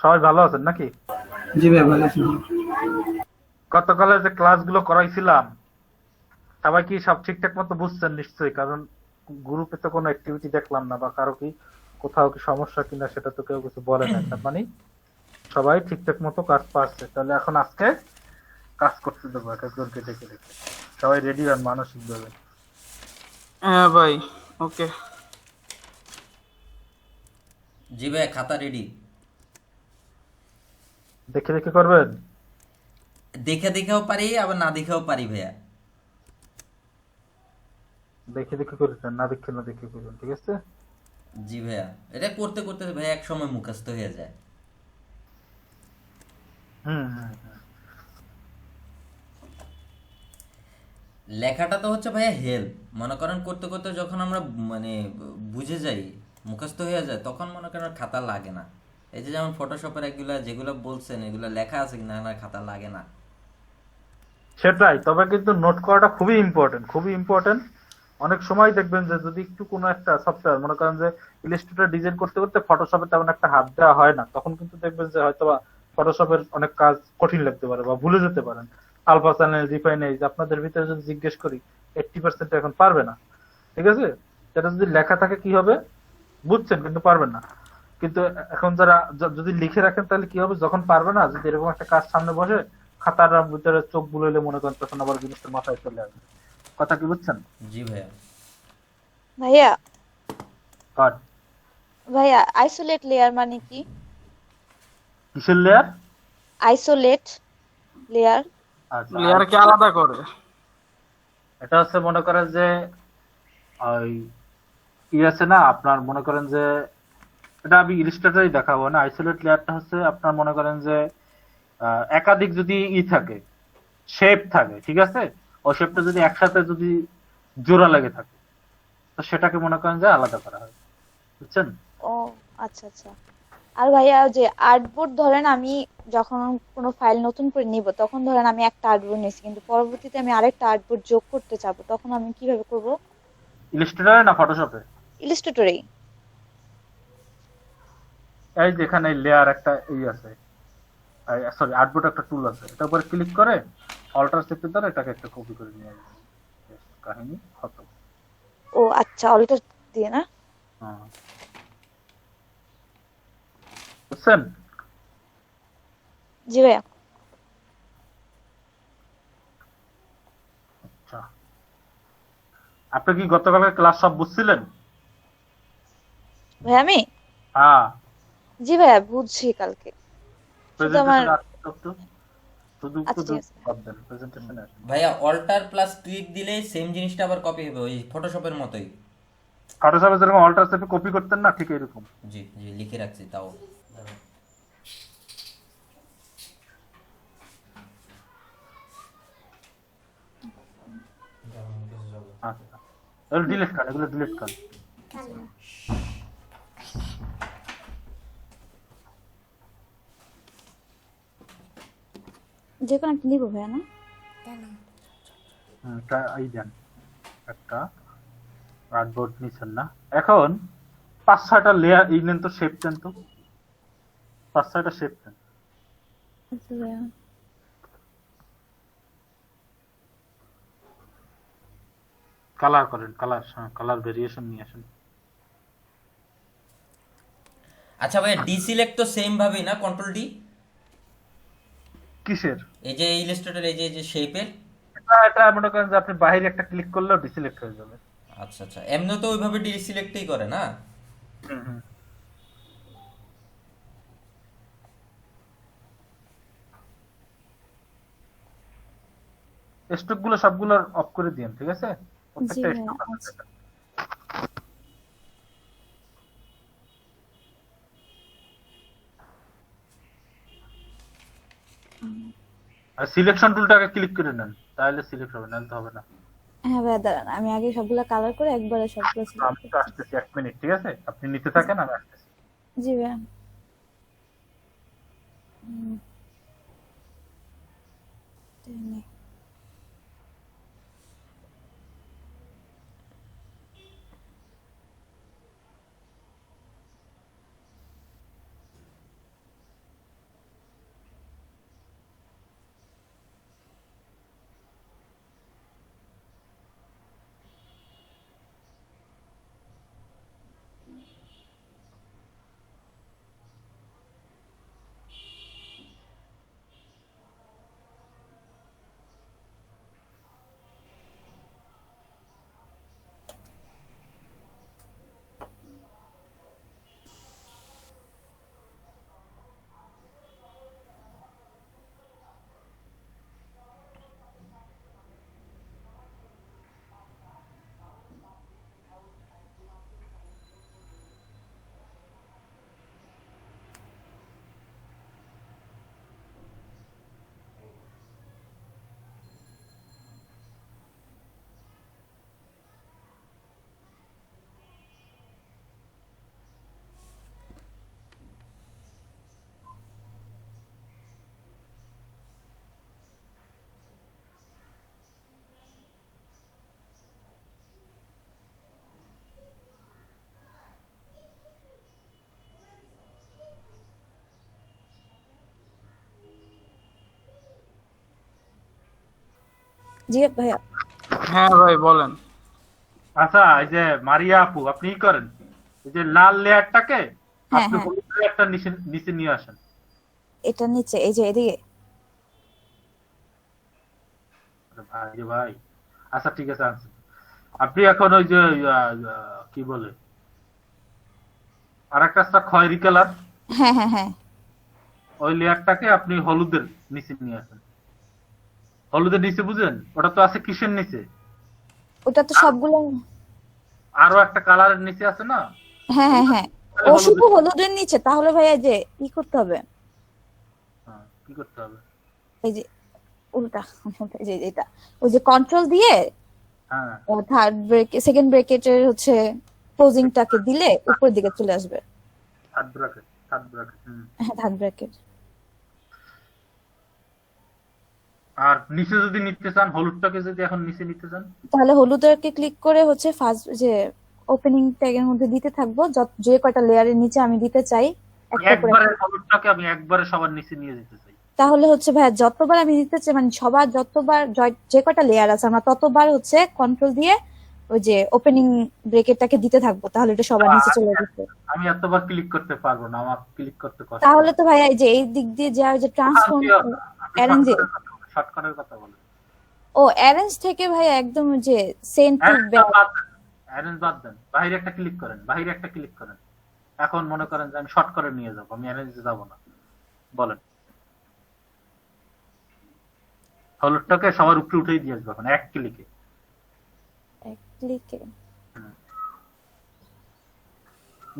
সবাই ভালো আছেন নাকি? জি ভাই, ভালো আছি। গতকালের যে ক্লাসগুলো করাইছিলাম, সবাই কি সব ঠিকঠাক মতো বুঝছেন? নিশ্চয়ই, কারণ গ্রুপে তো কোনো অ্যাক্টিভিটি দেখলাম না, বা কারো কি কোথাও কি সমস্যা কিনা সেটা তো কেউ কিছু বলে না। তার মানে সবাই ঠিকঠাক মতো কাজ পারছে। তাহলে এখন আজকে কাজ করতে দেবো এক একজনকে ডেকে ডেকে। সবাই রেডি হন মানসিক ভাবে। হ্যাঁ ভাই, ওকে। জি ভাই, খাতা রেডি। দেখে দেখে করবেন। দেখে দেখেও পারি, আবার না দেখেও পারি ভাইয়া। দেখে দেখে করবেন, না দেখে না দেখে করবেন, ঠিক আছে? জি ভাইয়া, এটা করতে করতে ভাইয়া এক সময় মুখস্থ হয়ে যায়। হুম হুম হুম। লেখাটা তো হচ্ছে ভাইয়া হেল্প, মনে করেন করতে করতে যখন আমরা মানে বুঝে যাই, মুখস্থ হয়ে যায়, তখন মনে করেন আর খাতা লাগে না। এই যে যেমন ফটোশপের এগুলা যেগুলো বলছেন, এগুলো লেখা আছে কিনা না, খাতা লাগে না। সেটাই, তবে কিন্তু নোট করাটা খুবই ইম্পর্টেন্ট, খুবই ইম্পর্টেন্ট। অনেক সময় দেখবেন যে যদি একটু কোনো একটা সফটওয়্যার, মনে করেন যে ইলাস্ট্রেটর ডিজাইন করতে করতে ফটোশপে তেমন একটা হাত দেওয়া হয় না, তখন কিন্তু দেখবেন যে হয়তোবা ফটোশপের অনেক কাজ কঠিন লাগতে পারে বা ভুলে যেতে পারেন। আলফা চ্যানেল, রিফাইন এজ, আপনাদের ভিতরে যদি জিজ্ঞেস করি 80% এখন পারবে না, ঠিক আছে? সেটা যদি লেখা থাকে কি হবে, বুঝছেন কিন্তু পারবেন না। কিন্তু এখন যারা যদি লিখে রাখেন তাহলে কি হবে, যখন পারবে না, যদি এরকম একটা কাজ সামনে বসে, খাতার ভিতরে চোখ বুলাইলে মনে করেন তখন আবার জিনিসটা মাথায় চলে আসবে। কথা কি বুঝছেন? জি ভাইয়া। ভাইয়া, কাট। ভাইয়া আইসোলেট লেয়ার মানে কি? কিসের লেয়ার? Isolate layer. আচ্ছা, লেয়ারকে আলাদা করে। এটা হচ্ছে মনে করেন যে ওই আছে না আপনার, মনে করেন যে এটা আমি ইলিস্ট্রেটরই দেখাবো না। আইসোলেট লেয়ারটা হচ্ছে আপনার মনে করেন যে একাধিক যদি থাকে, শেপ থাকে, ঠিক আছে? ওই শেপটা যদি একসাথে যদি জোড়া লেগে থাকে, তো সেটাকে মনে করেন যে আলাদা করা হয়। বুঝছেন? ও আচ্ছা আচ্ছা। আর ভাইয়া যে আর্টবোর্ড ধরেন আমি যখন কোনো ফাইল নতুন করে নিব তখন ধরেন আমি একটা আর্টবোর্ড নিয়েছি কিন্তু পরবর্তীতে আমি আরেকটা আর্টবোর্ড যোগ করতে চাবো তখন আমি কিভাবে করব? ইলিস্ট্রেটরে না ফটোশপে? ইলাস্ট্রেটরেই। এই যে এখানে লেয়ার একটা আছে, সরি আর্টবোর্ড একটা টুল আছে, এটার উপরে ক্লিক করে অল্টার চেপে ধরে এটাকে একটা কপি করে নিয়ে আসবে। ব্যাস, কাহিনী খতম। ও আচ্ছা, অল্টার দিয়ে না? হ্যাঁ, বুঝছেন? জি ভাইয়া। আচ্ছা, আপনি কি গতকালের ক্লাস সব বুঝছিলেন? ভাইয়া আমি হ্যাঁ। জি ভাইয়া বুঝছি কালকে। শুধু আমার প্রেজেন্টেশন আসতে একটু, শুধু একটু আচ্ছা ঠিক আছে। বাদ দেন, প্রেজেন্টেশনে আসেন। ভাইয়া অল্টার প্লাস ক্লিক দিলে সেম জিনিসটা আবার কপি হবে ওই ফটোশপের মতোই। ফটোশপে যেরকম অল্টার চেপে কপি করতেন না, ঠিক এরকম। জি জি, লিখে রাখছি তাও। আচ্ছা, এগুলো ডিলিট করেন, এগুলো ডিলিট করেন। জি ভাইয়া। যে কোনো একটা নিবো ভাইয়া না? এটা এই দেন একটা আর্টবোর্ড নিচ্ছেন না এখন, 5-6টা লেয়ার এই নেন তো, শেপ দেন তো, 5-6টা শেপ দেন। আচ্ছা ভাইয়া। কালার করেন, কালার, হ্যাঁ কালার ভেরিয়েশন নিয়ে আসেন। আচ্ছা ভাইয়া, ডি সিলেক্ট তো সেম ভাবেই না, কন্ট্রোল ডি? কিসের? এই যে ইলাস্ট্রেটর, এই যে শেপের। এটা এটা মনে করেন যে আপনি বাইরে একটা ক্লিক করলেও ডিসিলেক্ট হয়ে যাবে। আচ্ছা আচ্ছা, এমনি তো ওইভাবে ডি সিলেক্টই করে না? হুম হুম। স্টক গুলো সবগুলো অফ করে দিন, ঠিক আছে? জি প্রত্যেকটা ভাইয়া স্টক আছে আচ্ছা। দেখেন। আর সিলেকশন টুলটাকে ক্লিক করে নেন, তাহলে সিলেক্ট হবে, নাহলে তো হবে না। হ্যাঁ ভাইয়া দাঁড়ান আমি আগে সবগুলা কালার করে একবারে সবগুলো আচ্ছা, সিলেক্ট আমি তো করছি। আসতেছি 1 মিনিট, ঠিক আছে? আপনি নিতে থাকেন, আমি আসতেছি। জি ভাইয়া। হুম, তাই জি ভাইয়া। হ্যাঁ ভাই বলেন। আচ্ছা, এই যে মারিয়া আপু, আপনি কি করেন, এই যে লাল লেয়ারটাকে হ্যাঁ আপনি হ্যাঁ, হলুদ লেয়ারটা নিচে নিচে নিয়ে আসেন। এটা নিচে এই যে এদিকে। আরে ভাই রে ভাই, আচ্ছা ঠিক আছে আনছেন। আপনি এখন ওই যে কি বলে আর একটা খয়েরি কালার, হ্যাঁ হ্যাঁ হ্যাঁ, ওই লেয়ারটাকে আপনি হলুদের নিচে নিয়ে আসেন। হলুদের নিচে বুঝেন, ওটা তো আছে কিসের নিচে, ওটা তো সবগুলো। আরো একটা কালারের নিচে আছে না, হ্যাঁ হ্যাঁ হ্যাঁ, ও শুধু হলুদের নিচে, তাহলে ভাইয়া এই যে ই করতে হবে, হ্যাঁ, কি করতে হবে? এই যে উল্টা, এই যে এটা, ওই যে কন্ট্রোল দিয়ে হ্যাঁ, থার্ড ব্রেক সেকেন্ড ব্রেকেটের হচ্ছে ক্লোজিংটাকে দিলে উপরের দিকে চলে আসবে। Third bracket, third bracket. হ্যাঁ, থার্ড ব্রেকেট। আর নিচে যদি নিতে চান, হলুদটাকে যদি এখন নিচে নিতে চান, তাহলে হলুদেরকে ক্লিক করে হচ্ছে ফার্স্ট যে ওপেনিং ট্যাগের মধ্যে দিতে থাকবো, যে কয়টা লেয়ারের নিচে আমি দিতে চাই একটা করে। একবারে হলুদটাকে আমি একবারে সবার নিচে নিয়ে যেতে চাই। তাহলে হচ্ছে ভাইয়া যতবার আমি দিতে চাই, মানে সবার যতবার যে কয়টা লেয়ার আছে আমরা ততবার হচ্ছে কন্ট্রোল দিয়ে ওই যে ওপেনিং ব্রেকেটটাকে দিতে থাকবো, তাহলে এটা সবার নিচে চলে যাবে। আমি এতবার ক্লিক করতে পারবো না, আমার ক্লিক করতে কষ্ট তাহলে হয়। তো ভাইয়া এই যে এই দিক দিয়ে যা ওই যে ট্রান্সফর্ম অ্যারেঞ্জে, শর্টকাটের কথা বলেন। ও অ্যারেঞ্জ থেকে ভাইয়া একদম ওই যে সেন্ড টু ব্যাক। অ্যারেঞ্জ বাদ দেন, বাইরে একটা ক্লিক করেন, বাইরে একটা ক্লিক করেন। এখন মনে করেন যে আমি শর্ট করে নিয়ে যাবো, আমি অ্যারেঞ্জে যাবো না, বলেন। হলুদটাকে সবার উপরে উঠেই দিয়ে আসবো এখন এক ক্লিকে। ক্লিকে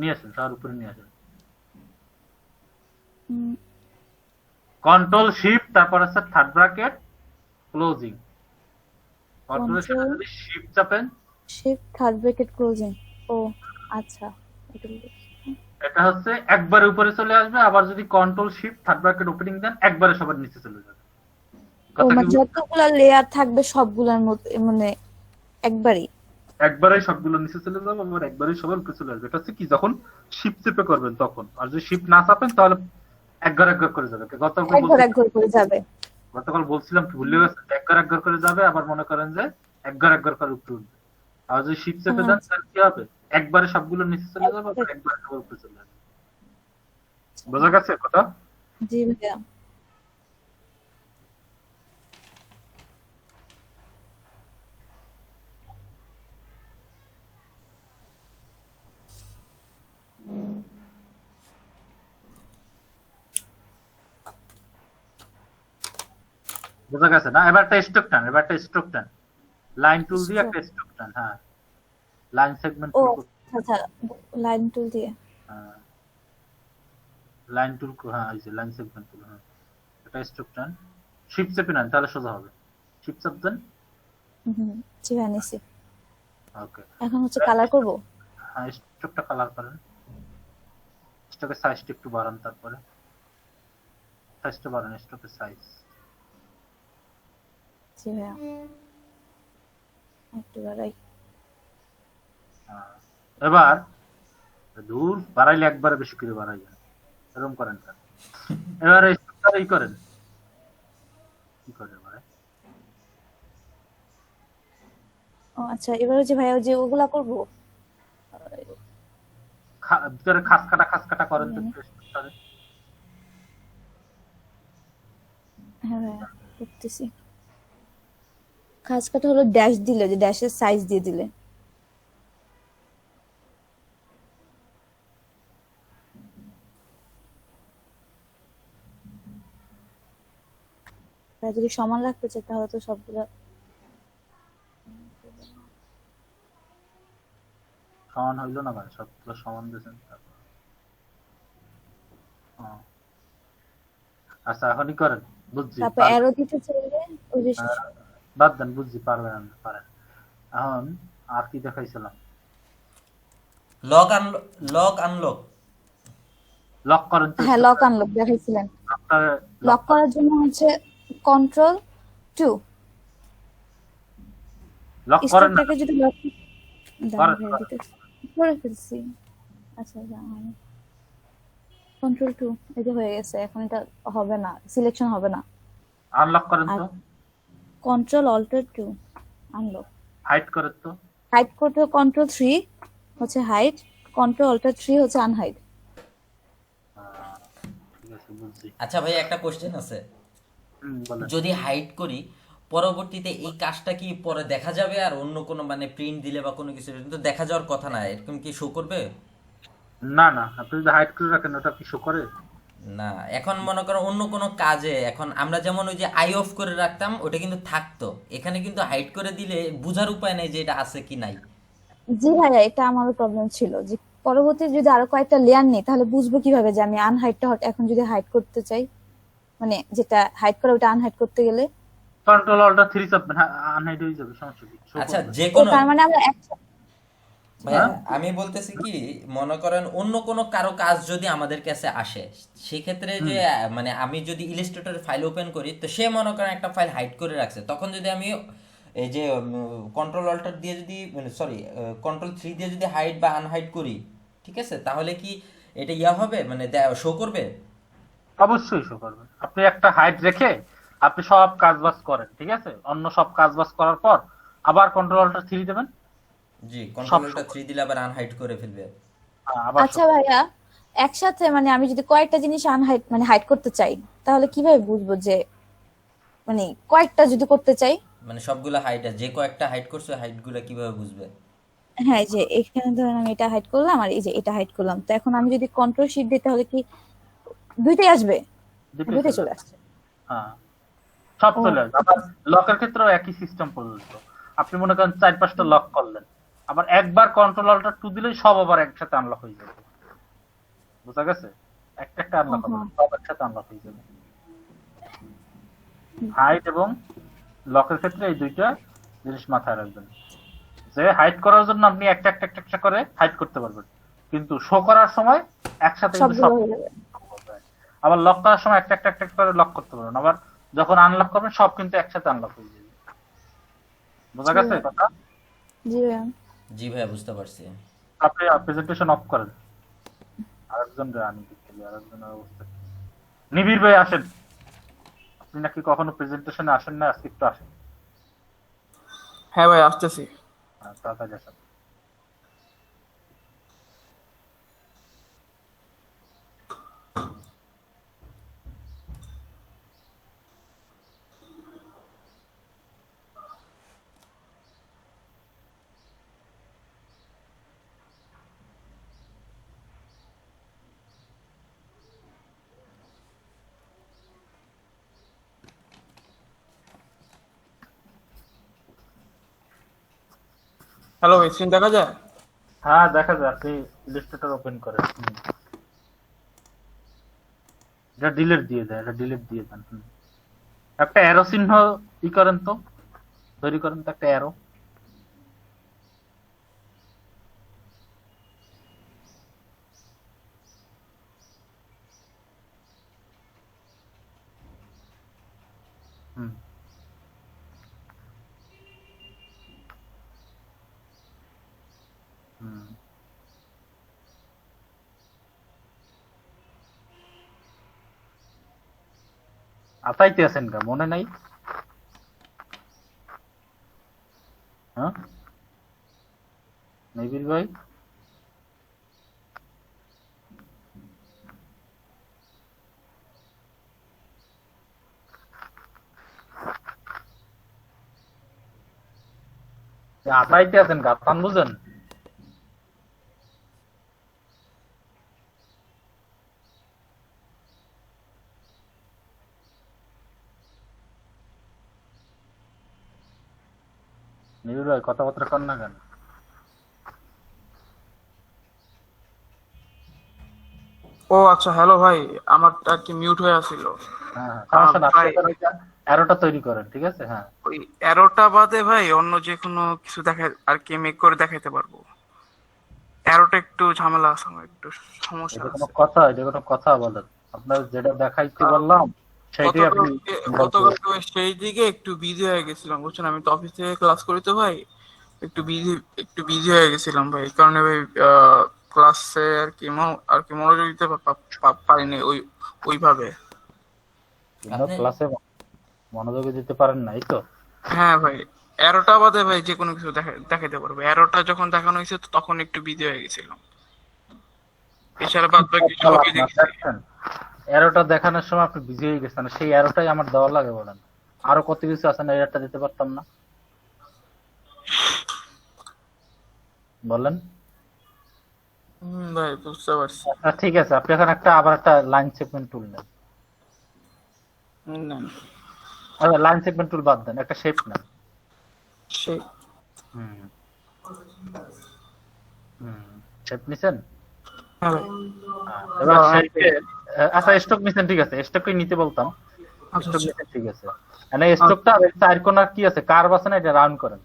নিয়ে আসেন, সবার উপরে নিয়ে আসেন। কন্ট্রোল শিফট, তারপর আছে থার্ড ব্র্যাকেট ক্লোজিং। কন্ট্রোলের সাথে যদি শিফট চাপেন, শিফট থার্ড ব্রেকেট ক্লোজিং। ও আচ্ছা, এটা হচ্ছে একবারে উপরে চলে আসবে। আবার যদি control shift third bracket opening দেন, একবারে সবার নিচে চলে যাবে। ও কথা মানে কি যতগুলা লেয়ার থাকবে সবগুলোর মধ্যে মানে একবারই। একবারেই সবগুলো নিচে চলে যাবে, আবার একবারেই সবার উপরে চলে আসবে। এটা হচ্ছে কি, যখন শিফট চেপে করবেন তখন। আর যদি শিফট না চাপেন তাহলে একবার একবার করে যাবে। একবার করে যাবে। গতকাল বলছিলাম কি ভুলে গেছে, একবার একবার করে যাবে, আবার মনে করেন যে একবার একবার করে উপরে উঠবে। আর যদি শিফট চেপে দেন তাহলে কি হবে, একবারে সবগুলো নিচে চলে যাবে, আবার একবার সবার উপরে চলে যাবে। বোঝা গেছে কথা? জি ভাইয়া। বোঝা গেছে না? এবার একটা স্ট্রোক টান, এবার একটা স্ট্রোক টান, লাইন টুল দিয়ে একটা স্ট্রোক টান। হ্যাঁ, লাইন সেগমেন্ট ও টুল। আচ্ছা, লাইন টুল দিয়ে। হ্যাঁ, লাইন টুল, হ্যাঁ এই যে লাইন সেগমেন্ট টুল। হ্যাঁ, এটা স্ট্রোক টান, শিফট চেপে নেন তাহলে সোজা হবে। শিফট চাপ দেন। জি ভাইয়া নিছি। ওকে, এখন হচ্ছে কালার করব। হ্যাঁ স্ট্রোকটা কালার করেন, স্ট্রোকের সাইজটা একটু বাড়ান, তারপরে সাইজটা বাড়ান, স্ট্রোকের সাইজ। জি ভাইয়া একটু বাড়াই। এবার দূর বাড়াইলে একবারে বেশি করে বাড়াই, এরকম করেন কেন? এবার এই স্ট্রোকটা ই করেন, কি করে এবারে? ও আচ্ছা, এবার হচ্ছে ভাইয়া ওই যে ওগুলা করব। ভিতরে খাস কাটা করেন তো একটু স্ট্রোকটারে। হ্যাঁ ভাইয়া করতেছি। খাস কাটা হলো ড্যাশ দিলে, যে ড্যাশের সাইজ দিয়ে দিলে। আর যদি সমান রাখতে চাই তাহলে তো সবগুলো। সমান হইলো না, মানে সবগুলো সমান দিয়েছেন। আচ্ছা এখনই করেন, বুঝছি। তারপর অ্যারো দিতে চাইলে ওই যে বাদ দেন, বুঝছি, পারবেন না, পারেন। এখন আর কি দেখাইছিলাম? Lock unlock, lock unlock. Lock করেন তো। হ্যাঁ, লক আনলক দেখাইছিলেন। লকটারে লক করার জন্য হচ্ছে কন্ট্রোল 2। লক করেন না, স্টপটাকে যদি লক করেন, করে ফেলছি। আচ্ছা কন্ট্রোল 2 এই যে হয়ে গেছে। এখন এটা হবে না, সিলেকশন হবে না। আনলক করেন তো। Control alter 2 unlock. হাইড করে তো। হাইড করতে কন্ট্রোল 3 হচ্ছে হাইড, কন্ট্রোল অল্টার 3 হচ্ছে আনহাইড। ঠিক আছে, বুঝছি। আচ্ছা ভাই, একটা কোশ্চেন আছে। বলেন। যদি হাইড করি, পরবর্তীতে এই কাজটা কি পরে দেখা যাবে? আর অন্য কোনো মানে প্রিন্ট দিলে বা কোনো কিছু কিন্তু দেখা যাওয়ার কথা না, এরকম কি শো করবে? না না, আপনি যদি হাইড করে রাখেন ওটা কি শো করে? না, এখন মনে করো অন্য কোনো কাজে, এখন আমরা যেমন ওই যে আই অফ করে রাখতাম, ওটা কিন্তু থাকতো। এখানে কিন্তু হাইড করে দিলে বোঝার উপায় নেই যে এটা আছে কি নাই। জি ভাইয়া, এটা আমারও প্রবলেম ছিল যে পরবর্তী যদি আরো কয়েকটা লেয়ার নিই তাহলে বুঝবো কিভাবে যে আমি আনহাইডটা এখন যদি হাইড করতে চাই, মানে যেটা হাইড করা ওটা আনহাইড করতে গেলে। কন্ট্রোল অল্টার 3 চাপবেন, আনহাইড হয়ে যাবে, সমস্যা কি? show আচ্ছা, করবে। যে ও কোনো তার মানে আমরা ভাইয়া, আমি বলতেছি কি, মনে করেন অন্য কোনো কারো কাজ যদি আমাদের কাছে আসে, সেক্ষেত্রে যে মানে আমি যদি ইলাস্ট্রেটর ফাইল ওপেন করি, তো সে মনে করেন একটা ফাইল হাইড করে রাখছে, তখন যদি আমি এই যে কন্ট্রোল অল্টার দিয়ে যদি, সরি, কন্ট্রোল 3 দিয়ে যদি হাইড বা আনহাইড করি, ঠিক আছে, তাহলে কি এটা ইয়া হবে, মানে শো করবে? অবশ্যই শো করবে। আপনি একটা হাইড রেখে আপনি সব কাজ বাজ করেন, ঠিক আছে, অন্য সব কাজ বাজ করার পর আবার কন্ট্রোল অল্টার 3 দেবেন। জি, কন্ট্রোল অল্টার 3 দিলে আবার আনহাইড করে ফেলবে। আবার আচ্ছা ভাইয়া, একসাথে মানে আমি যদি কয়েকটা জিনিস আনহাইড মানে হাইড করতে চাই তাহলে কিভাবে বুঝবো যে মানে কয়েকটা যদি করতে চাই? মানে সবগুলো হাইড, যে কয়েকটা হাইড করছে হাইডগুলো কিভাবে বুঝবে? হ্যাঁ, এই যে এখানে ধরেন আমি এটা হাইড করলাম আর এই যে এটা হাইড করলাম, তো এখন আমি যদি কন্ট্রোল শিফট দিই তাহলে কি দুইটাই আসবে? দুইটাই চলে আসছে। হ্যাঁ, সব চলে আসবে। আবার লকের ক্ষেত্রেও একই সিস্টেম প্রযোজ্য। আপনি মনে করেন 4-5টা লক করলেন, আবার একবার কন্ট্রোল অল্টার 2 দিলেই সব আবার একসাথে আনলক হয়ে যাবে। বুঝা গেছে? একটা একটা আনলক হবে না, সব একসাথে আনলক হয়ে যাবে। হাইড এবং লকের ক্ষেত্রে এই দুইটা জিনিস মাথায় রাখবেন, যে হাইড করার জন্য আপনি একটা একটা একটা একটা করে হাইড করতে পারবেন, কিন্তু শো করার সময় একসাথে কিন্তু সবগুলো সব হয়ে যাবে। আবার লক করার সময় একটা একটা একটা একটা করে লক করতে পারবেন, আবার যখন আনলক করবেন সব কিন্তু একসাথে আনলক হয়ে যাবে। বুঝা গেছে কথা? জি ভাইয়া। জি ভাইয়া, বুঝতে পারছি। আপনি প্রেজেন্টেশন অফ করেন। আরেকজন রানি দেখতে, আরেকজনের অবস্থা কি? নিবিড় ভাই আসেন। আপনি নাকি কখনো প্রেজেন্টেশনে আসেন না, আজকে একটু আসেন। হ্যাঁ ভাই, আসতেছি। তাড়াতাড়ি আসেন। হ্যালো ভাই, স্ক্রিন দেখা যায়? হ্যাঁ, দেখা যায়। আপনি ইলাস্ট্রেটর ওপেন করেন। এটা ডিলিট দিয়ে দেন, এটা ডিলিট দিয়ে দেন। একটা অ্যারো চিহ্ন ই করেন তো, তৈরি করেন তো একটা অ্যারো। হুম, হুম। আতাইতে আছেন গা, মনে নাই? হ্যাঁ নিবিড় ভাই, আতাইতে আছেন গা, তান বুঝেন? নিবিড় ভাই কথাবার্তা কর না কেন? ও আচ্ছা, হ্যালো ভাই, আমার আর কি মিউট হয়ে আছিল। হ্যাঁ, সমস্যা না। ভাই, অ্যারোটা তৈরি করেন, ঠিক আছে? হ্যাঁ, ওই অ্যারোটা বাদে ভাই অন্য যে কোনো কিছু দেখা আর কি মেক করে দেখাইতে পারবো। অ্যারোটা একটু ঝামেলা আছে, আমার একটু সমস্যা এটা কোনো আছে। কথা? এটা কোনো কথা বলেন? আপনার যেটা দেখাইতে বললাম সেইটাই আপনি গতকালকে ওই সেই দিকে একটু বিজি হয়ে গেছিলাম, বুঝছেন, আমি তো অফিস থেকে ক্লাস করি তো ভাই, একটু বিজি হয়ে গেছিলাম ভাই, এই কারণে ভাই ক্লাসে আর কি মনোযোগ দিতে পারিনি ওইভাবে। আপনি ক্লাসে মনোযোগ দিতে পারেন নাই তো? হ্যাঁ ভাই, এরোটা বাদে ভাই যে কোনো কিছু দেখাইতে পারবো। এরোটা যখন দেখানো হয়েছে তো তখন একটু বিজি হয়ে গেছিলাম, এছাড়া বাদ বাকি বলা সবই আপনার দেখছি। দেখছেন অ্যারোটা দেখানোর সময় আপনি বিজি হয়ে গেছেন, সেই অ্যারোটাই আমার দেওয়া লাগে বলেন। আরো কত কিছু আছে না, এরটা দিতে পারতাম না বলেন? ভাই বুঝতে পারছি। আচ্ছা ঠিক আছে, আপনি এখন আবার একটা লাইন সেগমেন্ট টুল নেন। না, আচ্ছা লাইন সেগমেন্ট টুল বাদ দেন, একটা শেপ নেন। সেই হুম হুম শেপ নিছেন? হ্যাঁ ভাই। এবার দাঁড়ান, শেপে আচ্ছা স্টক নিছেন, ঠিক আছে, স্টকই নিতে বলতাম। আচ্ছা স্টক আচ্ছা। নিছেন, ঠিক আছে। মানে স্টকটা চার কোণা কি আছে, কার্ভ আছে না, এটা রাউন্ড করেন।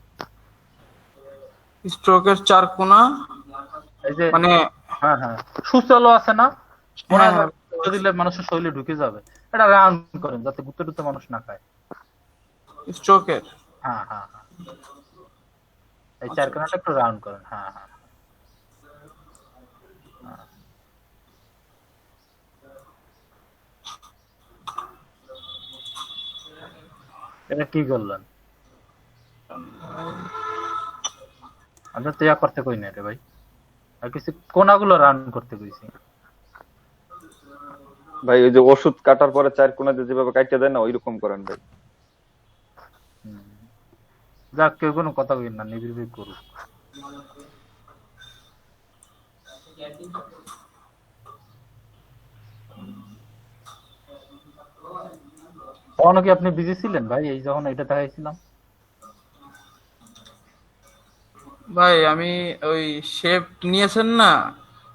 স্ট্রোকের চার কোণা এই যে মানে, হ্যাঁ হ্যাঁ সুচলো আছে না, মনে হ্যাঁ হয় হ্যাঁ গুঁতো দিলে মানুষের শরীরে ঢুকে যাবে, এটা রাউন্ড করেন যাতে গুঁতো টুতো মানুষ না খায়। স্ট্রোকের। হ্যাঁ হ্যাঁ হ্যাঁ এই চার আচ্ছা কোণাটা একটু রাউন্ড করেন। হ্যাঁ হ্যাঁ এটা কি করলেন? আমরা তো ইয়া করতে কই না রে ভাই, আর কিছু কোণাগুলো রাউন্ড করতে কইছি। ভাই ওই যে ওষুধ কাটার পরে চার কোণাতে যেভাবে কাটতে দেয় না, ওইরকম করেন ভাই। যাক কেউ কোনো কথা কই না, নিবিড় করুক। কখনো কি আপনি বিজি ছিলেন ভাই এই যখন এটা দেখাইছিলাম? ভাই, আমি ওই শেপ নিয়েছেন না,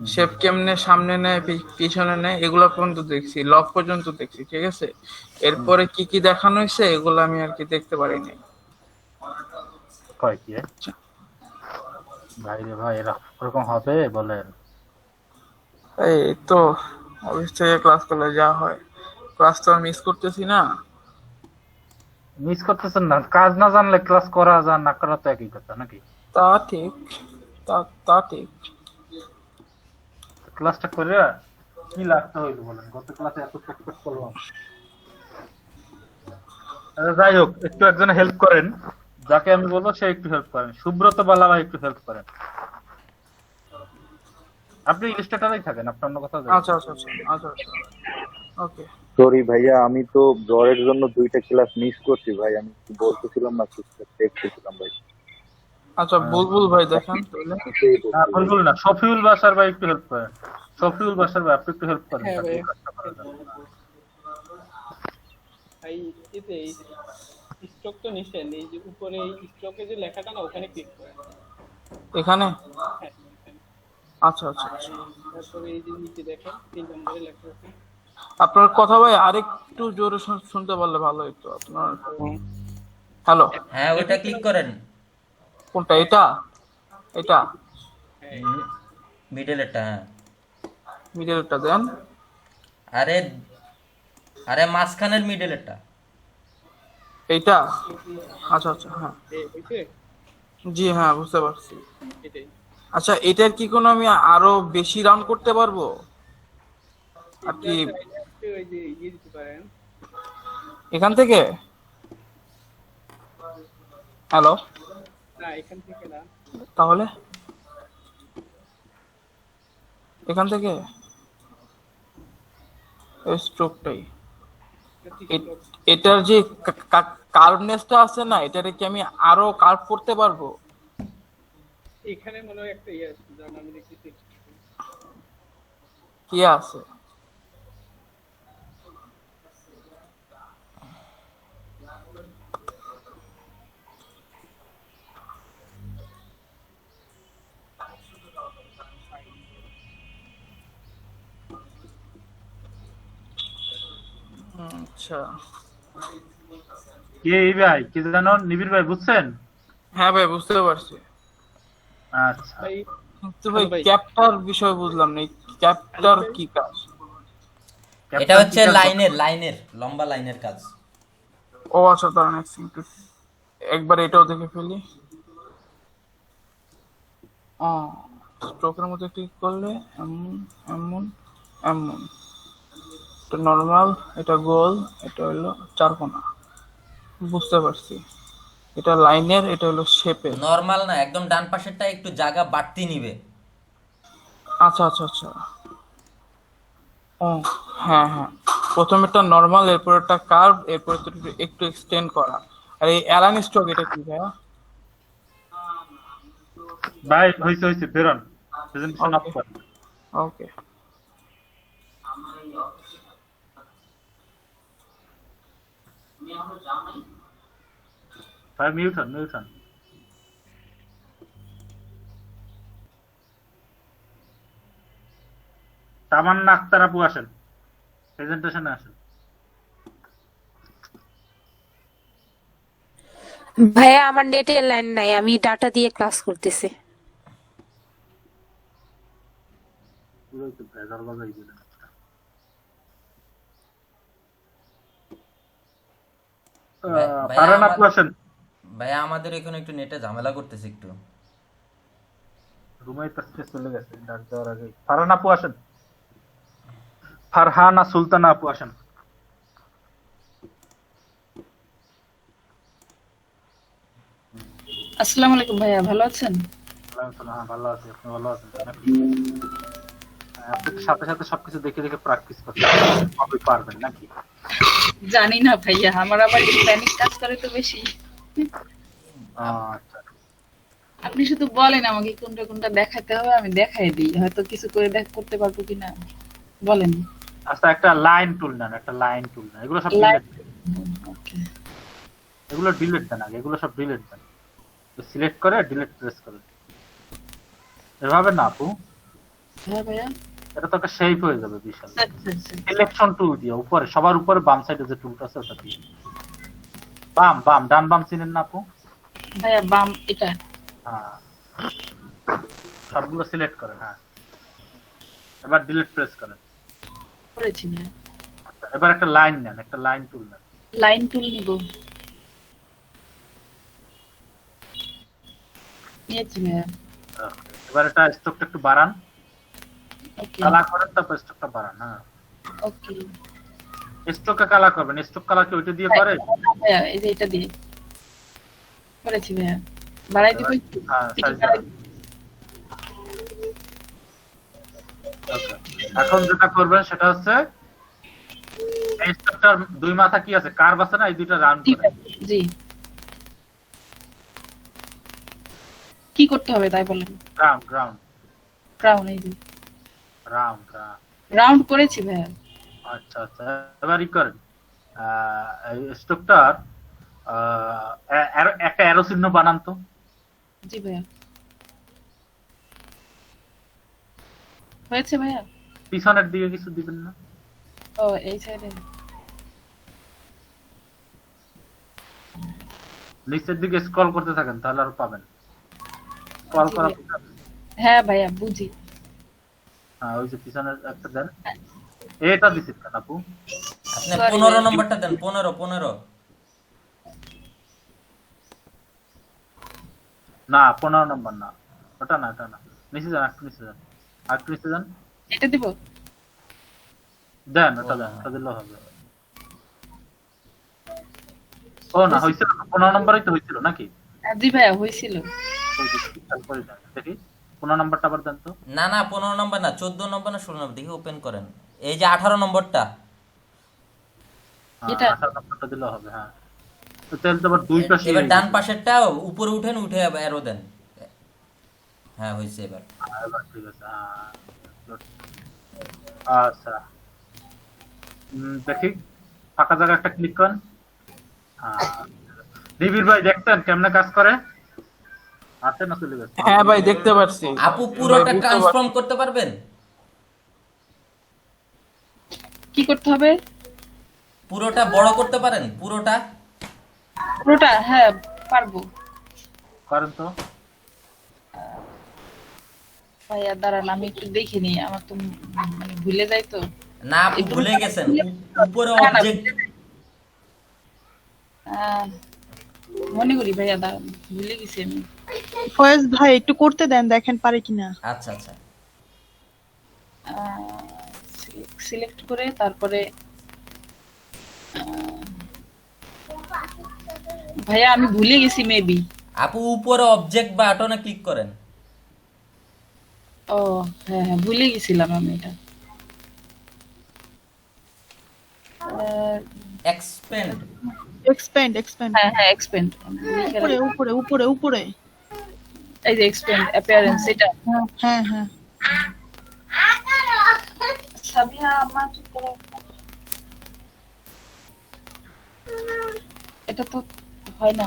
শেপ কেমনে সামনে নেয় পিছনে নেয় এগুলো পর্যন্ত দেখছি, লক পর্যন্ত দেখছি, ঠিক আছে। এরপরে কি কি দেখানো হয়েছে এগুলো আমি আর কি দেখতে পারিনি। কয় কি ভাই রে ভাই, এরকম হবে বলেন? এই তো অফিস থেকে ক্লাস করলে যা হয়, ক্লাস তো মিস করতেছি না। মিস করতেছেন না, কাজ না জানলে ক্লাস করা যা না করা তো একই কথা নাকি? তা ঠিক, তা ঠিক। ক্লাসটা করে কি লাগতে হইলো বলেন? গত ক্লাসে এত চকচক করলাম। আচ্ছা, যাই হোক, একটু একজনে হেল্প করেন, যাকে আমি বলবো সে একটু হেল্প করেন। সুব্রত বালা ভাই একটু হেল্প করেন। আপনি ইলিস্ট্রেটরেই থাকেন, আপনি অন্য কথা যাই। আচ্ছা আচ্ছা আচ্ছা আচ্ছা আচ্ছা, ওকে। সরি ভাইয়া, আমি তো জ্বরের জন্য 2টা ক্লাস মিস করছি ভাই, আমি কি বলতেছিলাম না, দেখতেছিলাম ভাই। আচ্ছা, বুলবুল ভাই দেখেন তাহলে। না বুলবুল না, শফিউল বাসার ভাই একটু হেল্প করেন। শফিউল বাসার ভাই আপনি একটু হেল্প করেন হ্যাঁ তাকে ভাই, এই কাজটা করার জন্য। ভাই এতে স্ট্রোক তো নিছেন, এই যে উপরে স্ট্রোকে যে লেখাটা না ওখানে ক্লিক করেন। এখানে। হ্যাঁ এখানে। আচ্ছা আচ্ছা আচ্ছা। তারপরে এই যে নিচে দেখেন 3 নম্বরে লেখা আছে। আপনার কথা ভাই আরেকটু জোরে শুনতে পারলে ভালো হতো আপনার। হ্যালো। হ্যাঁ ওইটা ক্লিক করেন, কোনটা, এটা? এটা মিডলেরটা। হ্যাঁ মিডলটা দেন। আরে আরে মাঝখানের মিডলেরটা। এইটা? আচ্ছা আচ্ছা, হ্যাঁ। হইছে জি হ্যাঁ, বুঝতে পারছি। এটাই। আচ্ছা, এটার কি কোনো আমি আরো বেশি রাউন্ড করতে পারবো আর কি ওই যে ইয়ে দিতে পারেন। এখান থেকে? হ্যালো, না এখান থেকে না, তাহলে এখান থেকে স্ট্রোকটাই, এটা তো এ- stroke। এটার যে কার্ভনেসটা আছে না, এটারে কি আমি আরো কার্ভ করতে পারবো? এখানে মনে হয় একটা ইয়ে আছে, জান আমি দেখতেছি। কি আছে? আচ্ছা, কি এই ভাই কি জানো, নিবিড় ভাই বুঝছেন? হ্যাঁ ভাই বুঝতে পারছি। আচ্ছা ভাই কিন্তু ভাই ভাই। ক্যাপটার বিষয় বুঝলাম না, ক্যাপটার কি কাজ? এটা হচ্ছে লাইনের লম্বা লাইনের কাজ। ও আচ্ছা, দাঁড়ান একবার এটাও দেখে ফেলি। স্ট্রোকের মধ্যে ক্লিক করলে এমন এমন এমন, এটা নর্মাল, এটা গোল, এটা হলো চারকোনা। বুঝতে পারছি। এটা লাইনের, এটা হলো শেপের। নর্মাল না, একদম ডান পাশেরটা একটু জায়গা বাড়তি নিবে। আচ্ছা আচ্ছা আচ্ছা। ও হ্যাঁ হ্যাঁ, প্রথমেরটা নর্মাল, এরপরেরটা কার্ভ, এরপরে তো একটু এক্সটেন্ড করা। আর এই অ্যালান স্ট্রোক এটা কি ভাইয়া? ভাই হইছে বেরোন, প্রেজেন্টেশন আপ করেন। ওকে। ভাই মিউট হন। তামান্না আক্তার আপু আসেন, প্রেজেন্টেশনে আসেন। ভাইয়া আমার নেটের লাইন নাই, আমি ডাটা দিয়ে ক্লাস করতেছি। পুরোই তো ভেজাল বাজাই দিলেন একটা। ভাইয়া ফারহান আপু আসেন। ভাইয়া আমাদের এখানে একটু নেটে ঝামেলা করতেছে একটু। রুমাই তাসকে চলে গেছে ডাক দেওয়ার আগে। ফারহান আপু আসেন। ফারহানা সুলতানা আপু আসেন। আসসালামু আলাইকুম ভাইয়া, ভালো আছেন? হ্যাঁ ভালো আছি, আপনি ভালো আছেন নাকি? আপনি সাথে সাথে সবকিছু দেখে দেখে প্র্যাকটিস করতে কবে পারবেন নাকি? জানি না ভাইয়া, আমার আবার প্যানিক কাজ করে তো বেশি। আচ্ছা আপনি শুধু বলেন আমাকে কোনটা কোনটা দেখাতে হবে, আমি দেখাই দিই, হয়তো কিছু করে করতে পারবো কিনা বলেন। আচ্ছা, একটা লাইন টুল নেন, এগুলো সব ডিলিট, ওকে। এগুলো ডিলিট দেন আগে, এগুলো সব ডিলিট দেন। সিলেক্ট করে ডিলিট প্রেস করেন। এভাবে না আপু, হ্যাঁ ভাইয়া। এটা তো একটা শেপ হয়ে যাবে বিশাল। আচ্ছা আচ্ছা সিলেকশন টুল দিয়ে উপরে, সবার উপরে বাম সাইডে যে টুলটা আছে ওটা দিয়ে। বাম ডান বাম চিনেন না আপু? ভাইয়া, বাম এটা। হ্যাঁ, সবগুলো সিলেক্ট করেন। হ্যাঁ, এবার ডিলিট প্রেস করেন। করেছি ভাইয়া। আচ্ছা, এবার একটা লাইন নেন, একটা লাইন টুল নেন। লাইন টুল নিব, নিয়েছি ভাইয়া। Okay, এবার এটা স্ট্রোকটা একটু বাড়ান, ওকে কালা করেন, তারপর স্ট্রোকটা বাড়ান। হ্যাঁ, ওকে স্ট্রোকটা কালা করবেন। স্ট্রোক কালা কি ওইটা দিয়ে করে? ভাইয়া, এই যে এটা দিয়ে করেছি ভাইয়া। বাড়াই দিব একটু? হ্যাঁ, একটু size বাড়াই বাড়ান। Okay, এখন যেটা করবেন সেটা হচ্ছে এই স্ট্রোকটার দুই মাথা কি আছে, কার্ভ আছে না, এই দুইটা রাউন্ড ঠিক করেন। আছে, জি। কি করতে হবে তাই বলেন। রাউন্ড ক্রাউন, এই যে রাউন্ড। রাউন্ড করেছি ভাইয়া। আচ্ছা আচ্ছা, এবার ই করেন, এই স্ট্রোকটার একটা অ্যারো চিহ্ন বানান তো। জি ভাইয়া, হয়েছে ভাইয়া। পিছনের দিকে কিছু দিবেন না? ও এই সাইডে। নিচের দিকে স্ক্রল করতে থাকেন, তাহলে আর পাবেন। স্ক্রল জি করা ভাইয়া। হ্যাঁ ভাইয়া, বুঝি। হ্যাঁ, ওই যে পিছনের একটা দেন। এটা দিছেন কেন আপু? আপনি Sorry, 15 ভাইয়া। নম্বরটা দেন, 15। না, 15 নম্বর না, ওটা না। নিচে যান, একটু নিচে যান। এটা দিব? দেন, ওটা দিলেও হবে। ও না, হয়েছিল 15 নম্বরই তো হয়েছিল নাকি? জি ভাইয়া, হয়েছিল। ওই যে খেয়াল করে দেন, দেখি 15 নম্বরটা আবার দেন তো। না না, 15 নম্বর না, 14 নম্বর না 16 নম্বর দেখি ওপেন করেন। এই যে 18 নম্বরটা। হ্যাঁ, এটা? 18 নম্বরটা দিলেও হবে। হ্যাঁ, তো তাহলে তো আবার দুই পাশে এবার ডান পাশেরটা উপরে উঠেন, উঠে অ্যারো দেন। হ্যাঁ, হয়েছে এবার। এবার ঠিক আছে। আচ্ছা, দেখি ফাঁকা জায়গা একটা ক্লিক করেন। নিবিড় ভাই দেখতেন কেমনে কাজ করে? আছে না চলে গেছে? হ্যাঁ ভাই, দেখতে পাচ্ছি। আপু পুরোটা বুঝতে ট্রান্সফর্ম করতে পারবেন? কি করতে হবে? পুরোটা বড় করতে পারেন? পুরোটা পুরোটা? হ্যাঁ পারবো করেন তো। ভাইয়া, দাঁড়ান আমি একটু দেখে নিই, আমার তো মানে ভুলে যাই তো। না, আপনি ভুলে গেছেন। উপরে না, না, অবজেক্ট। মনে করি ভাইয়া, দাঁড়ান, ভুলে গেছি আমি। ফয়েজ ভাই একটু করতে দেন, দেখেন পারে কিনা। আচ্ছা আচ্ছা। সিলেক্ট করে তারপরে ভাইয়া আমি ভুলে গেছি মেবি। আপু উপরে অবজেক্ট বাটনে ক্লিক করেন। ও হ্যাঁ হ্যাঁ ভুলে গেছিলাম আমি এটা। এক্সপেন্ড। এক্সপ্যান্ড হ্যাঁ হ্যাঁ এক্সপেন্ড। উপরে উপরে উপরে উপরে। এই যে এক্সপেন্ড অ্যাপিয়ারেন্স এটা। হ্যাঁ হ্যাঁ সাবিয়া আমার কি করে? এটা তো হয় না।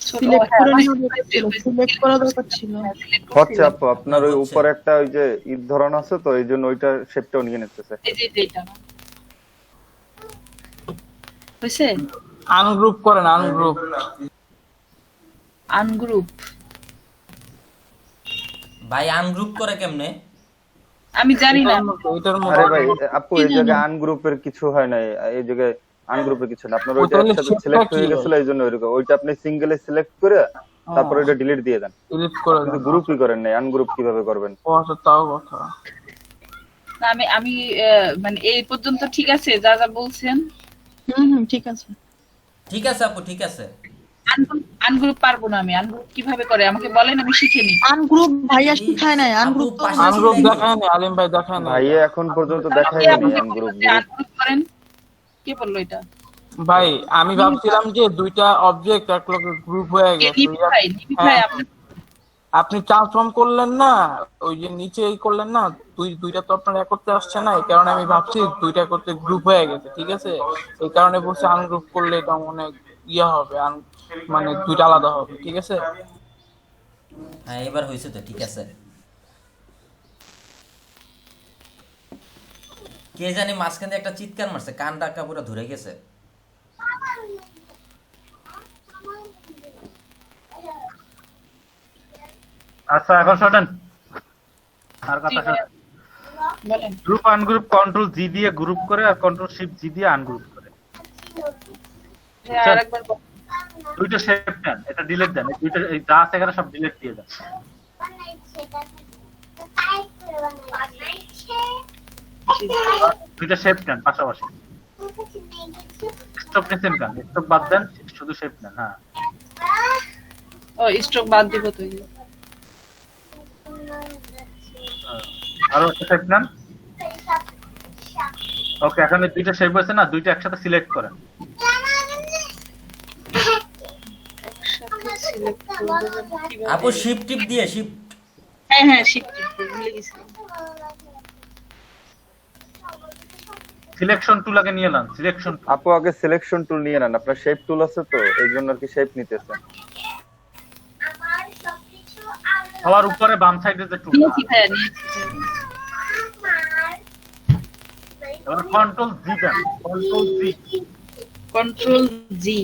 সিলেক্ট করে নেওয়া দরকার ছিল, সিলেক্ট করা দরকার ছিল। হচ্ছে আপু, আপনার ওই উপরে একটা ওই যে ঈদ ধরন আছে তো, এই জন্য ওইটা শেপটাও নিয়ে নিতেছে। এই যে এটা না হইছে। আনগ্রুপ করেন, আনগ্রুপ। আনগ্রুপ ভাই আনগ্রুপ করে কেমনে? আমি জানি না। ওইটার আরে মধ্যে ভাই আপু, এই জায়গায় আনগ্রুপের কিছু হয় নাই, এই জায়গায় আনগ্রুপের কিছু না। আপনার ওইটা তাহলে একসাথে শেপটা সিলেক্ট কি হয়ে হয়? গেছিল, এই জন্য ওইরকম। ওইটা আপনি সিঙ্গেলে সিলেক্ট করে তারপর ওইটা ডিলিট দিয়ে দেন। ডিলিট করে কিন্তু দেন। গ্রুপই করেন নাই, আনগ্রুপ কিভাবে করবেন? ও আচ্ছা, তাও কথা। না, আমি আমি মানে এই পর্যন্ত ঠিক আছে যা যা বলছেন। ঠিক আছে। ঠিক আছে আপু, ঠিক আছে। আনগ্রুপ পারবো না আমি। আনগ্রুপ কিভাবে করে আমাকে বলেন, আমি শিখে নিই। আনগ্রুপ ভাইয়া শিখায় নাই, আনগ্রুপ তো আনগ্রুপ দেখায় না, আলিম ভাই দেখায় না। ভাইয়া এখন পর্যন্ত দেখাই আপনি নি আমাকে আনগ্রুপ। বললেন যে আনগ্রুপ করেন। কে বললো এটা? ভাই আমি ভাবছিলাম যে দুইটা অবজেক্ট এক লগে গ্রুপ হয়ে গেছে। নিবি ভাই, নিবি ভাই আপনি আপনি ট্রান্সফর্ম করলেন না, ওই যে নিচেই করলেন না, দুইটা তো আপনার এক করতে আসছে না, এই কারণে আমি ভাবছি দুইটা করতে গ্রুপ হয়ে গেছে, ঠিক আছে? এই কারণে বলছি আনগ্রুপ করলে এটা অনেক ইয়ে হবে, মানে দুইটা আলাদা হবে, ঠিক আছে? হ্যাঁ এবার হয়েছে তো, ঠিক আছে। কে জানি মাঝখান দিয়ে একটা চিৎকার মারছে, কান ডাকা পুরো ধরে গেছে। আচ্ছা এখন শোনেন আর কথা শোনেন। বলেন। গ্রুপ আনগ্রুপ কন্ট্রোল জি দিয়ে গ্রুপ করে আর কন্ট্রোল শিফট জি দিয়ে আনগ্রুপ করে। হ্যাঁ, আরেকবার বলেন। দুইটা শেপ দেন, এটা ডিলিট দেন, এই দুইটা এই যা আছে এখানে সব ডিলিট দিয়ে দেন। দুইটা শেপ দেন পাশাপাশি। স্টপ নিছেন কেন? স্টপ বাদ দেন, শুধু শেপ নেন। হ্যাঁ ও স্ট্রোক বাদ দিব তো। আরো একটা শেপ নেন। ওকে, এখন এই দুইটা শেপ আছে না, দুইটা একসাথে সিলেক্ট করেন। একসাথে সিলেক্ট করব কিভাবে? আপু শিফট টিপ দিয়ে, শিফট। হ্যাঁ হ্যাঁ শিফট ভুলে গেছি। সিলেকশন টুল আগে নিয়ে নেন, সিলেকশন। আপু আগে সিলেকশন টুল নিয়ে নেন, আপনার শেপ টুল আছে তো, এই জন্য আর কি শেপ নিতেছে। সবার উপরে বাম সাইডে যে টুল, নিয়েছি ভাইয়া, নিয়েছি। এবার কন্ট্রোল জি দেন, কন্ট্রোল জি। Control G.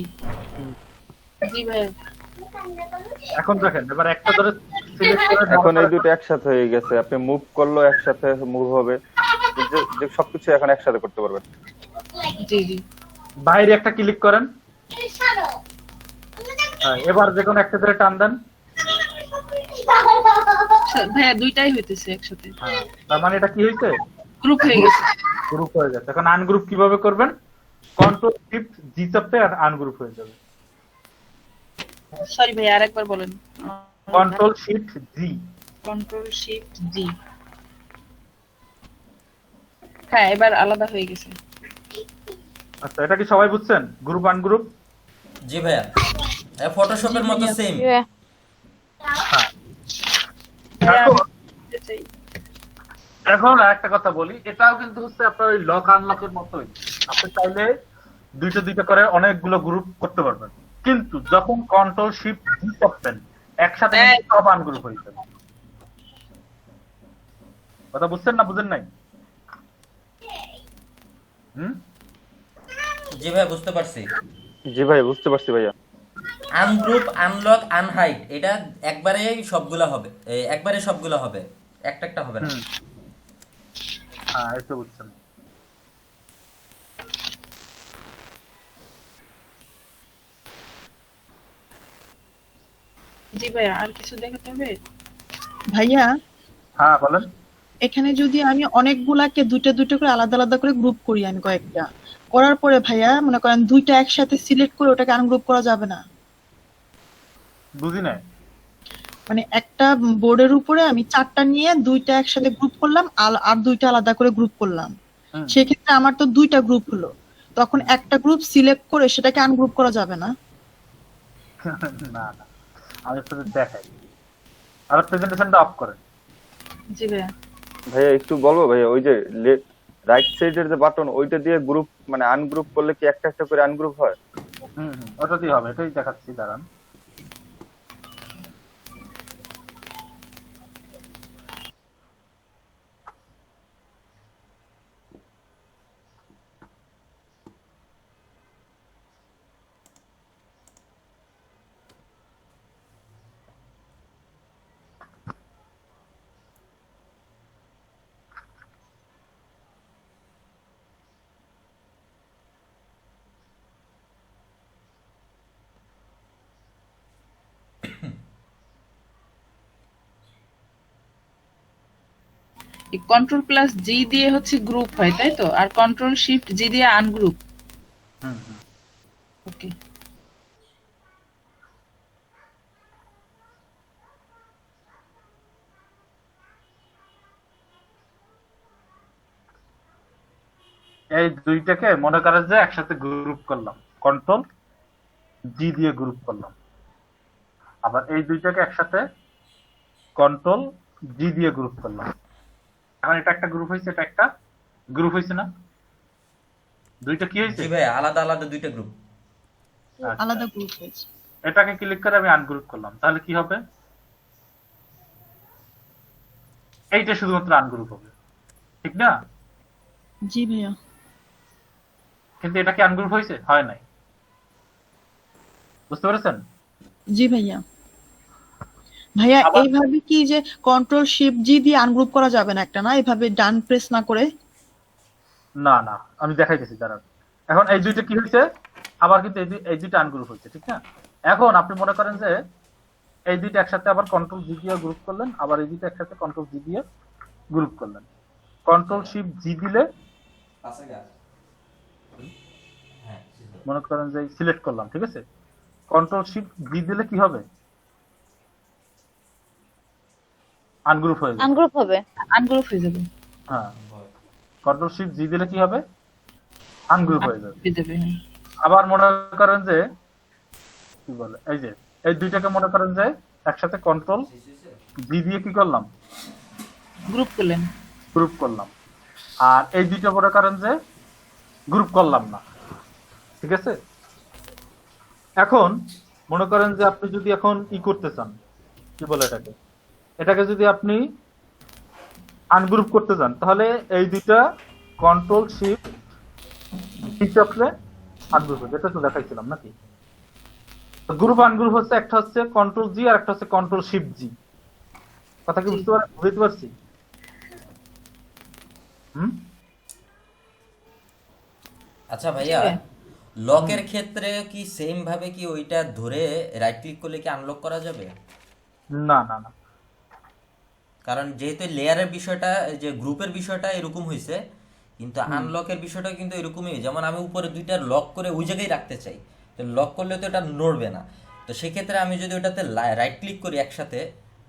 জি ভাইয়া। এখন দেখেন, এবার একটা ধরে সিলেক্ট করে এখন এই দুটো একসাথে হয়ে গেছে, আপনি মুভ করলো একসাথে মুভ হবে, যে সবকিছু এখন একসাথে করতে পারবেন। জি জি। বাইরে একটা ক্লিক করেন। হ্যাঁ, এবার যে কোনো একটা ধরে টান দেন। ভাইয়া দুইটাই হইতেছে একসাথে। হ্যাঁ, তার মানে এটা কি হয়েছে? গ্রুপ হয়ে গেছে। গ্রুপ হয়ে গেছে। এখন আনগ্রুপ কিভাবে করবেন? কন্ট্রোল শিফট জি চাপতে আর আনগ্রুপ হয়ে যাবে। সরি ভাইয়া আরেকবার বলেন। কন্ট্রোল শিফট জি। কন্ট্রোল শিফট জি। হ্যাঁ এবার আলাদা হয়ে গেছে। আচ্ছা, এটা কি সবাই বুঝছেন? Group ungroup. জি ভাইয়া, ফটোশপের মতো সেম। হ্যাঁ। ভাইয়া, এখন একটা কথা বলি, এটাও কিন্তু হচ্ছে আপনার ওই লক আনলকের মতোই। আপনি চাইলে দুইটা দুইটা করে অনেকগুলো গ্রুপ করতে পারবেন, কিন্তু যখন কন্ট্রোল শিফট জি করবেন একসাথে কিন্তু সব আনগ্রুপ হয়ে যাবে। কথা বুঝছেন না বুঝেন নাই? জি ভাই বুঝতে পারছি। জি ভাই বুঝতে পারছি ভাইয়া। আনগ্রুপ, আনলক, আনহাইড, এটা একবারে সবগুলা হবে, একবারে সবগুলা হবে, একটা একটা হবে না। হ্যাঁ, এটা বুঝছেন। জি ভাইয়া আর কিছু দেখাতে হবে? ভাইয়া হ্যাঁ বলেন। এখানে যদি আমি অনেকগুলাকে দুইটা দুইটা করে আলাদা আলাদা করে গ্রুপ করি, আমি কয়েকটা করার পরে ভাইয়া মনে করেন দুইটা একসাথে সিলেক্ট করে ওটাকে আনগ্রুপ করা যাবে না? বুঝি নাই। মানে একটা বোর্ডের উপরে আমি 4টা নিয়ে দুইটা একসাথে গ্রুপ করলাম, আর দুইটা আলাদা করে গ্রুপ করলাম, হুম। সেক্ষেত্রে আমার তো দুইটা গ্রুপ হলো, তখন একটা গ্রুপ সিলেক্ট করে সেটাকে আনগ্রুপ করা যাবে না? না না, আমি আপনাদের দেখাই। আর প্রেজেন্টেশনটা অফ করেন। জি ভাইয়া। ভাইয়া একটু বলবো ভাইয়া, ওই যে রাইট সাইডের যে বাটন ওইটা দিয়ে গ্রুপ মানে আনগ্রুপ করলে কি একটা একটা করে আনগ্রুপ হয়? ওটাতেই হবে, এটাই দেখাচ্ছি, দাঁড়ান। কন্ট্রোল প্লাস জি দিয়ে হচ্ছে গ্রুপ হয়, তাই তো? আর কন্ট্রোল শিফট জি দিয়ে আনগ্রুপ। ওকে। এই দুইটাকে মনে করেন যে একসাথে গ্রুপ করলাম, কন্ট্রোল জি দিয়ে গ্রুপ করলাম। আবার এই দুইটাকে একসাথে কন্ট্রোল জি দিয়ে গ্রুপ করলাম। এখন এটা একটা গ্রুপ হয়েছে, এটা একটা গ্রুপ হয়েছে না? দুইটা কি হয়েছে? জি ভাই, আলাদা আলাদা দুইটা গ্রুপ। আচ্ছা। আলাদা গ্রুপ হয়েছে। এটাকে ক্লিক করে আমি আনগ্রুপ করলাম, তাহলে কি হবে? এইটা শুধুমাত্র আনগ্রুপ হবে, ঠিক না? জি ভাইয়া। কিন্তু এটা কি আনগ্রুপ হয়েছে? হয় নাই। বুঝতে পেরেছেন? জি ভাইয়া। ভাইয়া আবার- এইভাবে কি যে কন্ট্রোল শিফট জি দিয়ে আনগ্রুপ করা যাবে না একটা, না এভাবে ডান প্রেস না করে? না না, আমি দেখাইতেছি, দাঁড়ান। এখন এই দুইটা কি হয়েছে? আবার কিন্তু এই দুইটা আনগ্রুপ হয়েছে, ঠিক না? এখন আপনি মনে করেন যে এই দুইটা একসাথে আবার কন্ট্রোল জি দিয়ে গ্রুপ করলেন, আবার এই দুইটা একসাথে কন্ট্রোল জি দিয়ে গ্রুপ করলেন। কন্ট্রোল শিফট জি দিলে মনে করেন যে সিলেক্ট করলাম, ঠিক আছে? কন্ট্রোল শিফট জি দিলে কি হবে? আনগ্রুপ হয়ে যাবে। আনগ্রুপ হবে। আনগ্রুপ হয়ে যাবে। হ্যাঁ, কন্ট্রোল শিফট জি দিলে কি হবে? আনগ্রুপ হয়ে যাবে। হয়ে যাবে, হ্যাঁ। আবার মনে করেন যে কি বলে, এই যে এই দুইটাকে মনে করেন যে একসাথে কন্ট্রোল জি দিয়ে কি করলাম? গ্রুপ করলেন। গ্রুপ করলাম। আর এই দুইটা মনে করেন যে গ্রুপ করলাম না, ঠিক আছে? এখন মনে করেন যে আপনি যদি এখন ই করতে চান, কি বলে এটাকে যদি আপনি আনগ্রুপ করতে চান, তাহলে এই দুইটা কন্ট্রোল শিফট জি চাপলে আনগ্রুপ হবে। এটা তো দেখাইছিলাম নাকি? গ্রুপ আনগ্রুপ হচ্ছে একটা হচ্ছে কন্ট্রোল জি আর একটা হচ্ছে কন্ট্রোল শিফট জি। কথা কি বুঝতে পারছি? আচ্ছা ভাইয়া, লকের ক্ষেত্রে কি সেম ভাবে কি ওইটা ধরে রাইট ক্লিক করলে কি আনলক করা যাবে? না না না, কারণ যেহেতু লেয়ারের বিষয়টা, যে গ্রুপের বিষয়টা এরকম হয়েছে, কিন্তু আনলকের বিষয়টা কিন্তু এরকমই। যেমন আমি উপরে দুইটা লক করে ওই জায়গায় রাখতে চাই, তো লক করলে তো এটা নড়বে না। তো সেক্ষেত্রে আমি যদি ওটাতে রাইট ক্লিক করি একসাথে,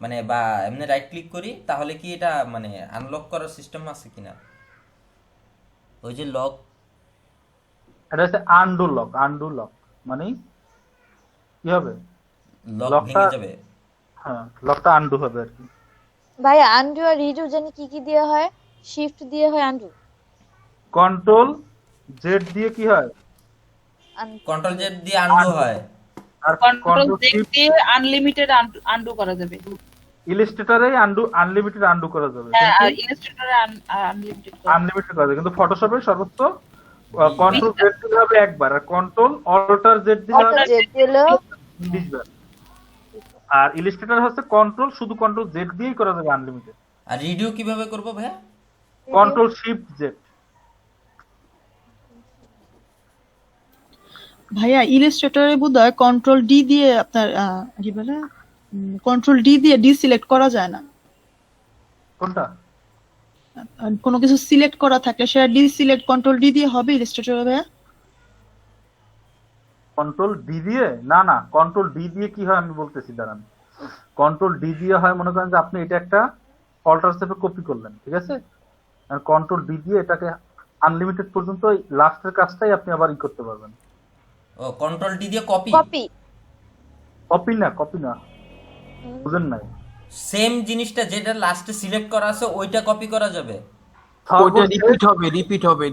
মানে বা এমনি রাইট ক্লিক করি, তাহলে কি এটা মানে আনলক করার সিস্টেম আছে কিনা? ওই যে লক, এটা হচ্ছে আনডু লক। আনডু লক মানে কি হবে? লক লকটা- ভেঙে যাবে। হ্যাঁ, লকটা আনডু হবে আর কি। ভাই আনডু আর রিডু জানি কি কি দিয়ে হয়? শিফট দিয়ে হয় আনডু। কন্ট্রোল জেড দিয়ে কি হয়? কন্ট্রোল জেড দিয়ে আনডু হয়। আর কন্ট্রোল কন্ট্রোল জেড শিফট দিয়ে আনলিমিটেড আনডু করা যাবে। ইলাস্ট্রেটরে আনলিমিটেড আনডু করা যাবে, হ্যাঁ, আর ইলাস্ট্রেটরে আনলিমিটেড করা যাবে। আনলিমিটেড করা যাবে, কিন্তু ফটোশপে সর্বোচ্চ কন্ট্রোল জেড দিলে হবে একবার, আর কন্ট্রোল অল্টার জেড দিলে হবে অল্টার জেড দিলো 20 বার। আর ইলাস্ট্রেটর হচ্ছে কন্ট্রোল, শুধু কন্ট্রোল জেড দিয়েই করা যাবে আনলিমিটেড। আর রিডিও কিভাবে করব ভাইয়া? Control shift Z. ভাইয়া ইলাস্ট্রেটরে বোধহয় কন্ট্রোল ডি দিয়ে আপনার কি বলে, কন্ট্রোল ডি দিয়ে ডিসিলেক্ট করা যায় না। কোনটা? কোনো কিছু সিলেক্ট করা থাকলে সেটা ডিসিলেক্ট কন্ট্রোল ডি দিয়ে হবে ইলাস্ট্রেটর ভাইয়া? কন্ট্রোল ডি দিয়ে না, কন্ট্রোল ডি দিয়ে কি হয় আমি বলতেছি, দাঁড়ান। কন্ট্রোল ডি দিয়ে হয়, মনে করেন যে আপনি এটা একটা অল্টার শেপে কপি করলেন, ঠিক আছে, কন্ট্রোল ডি দিয়ে এটাকে আনলিমিটেড পর্যন্ত লাস্টের কাজটাই আপনি আবার করতে পারবেন। ও কন্ট্রোল ডি দিয়ে কপি, কপি। কপি না, বুঝেন নাই? সেম জিনিসটা যেটা লাস্টে সিলেক্ট করা আছে ওইটা কপি করা যাবে। ওইটা রিপিট হবে।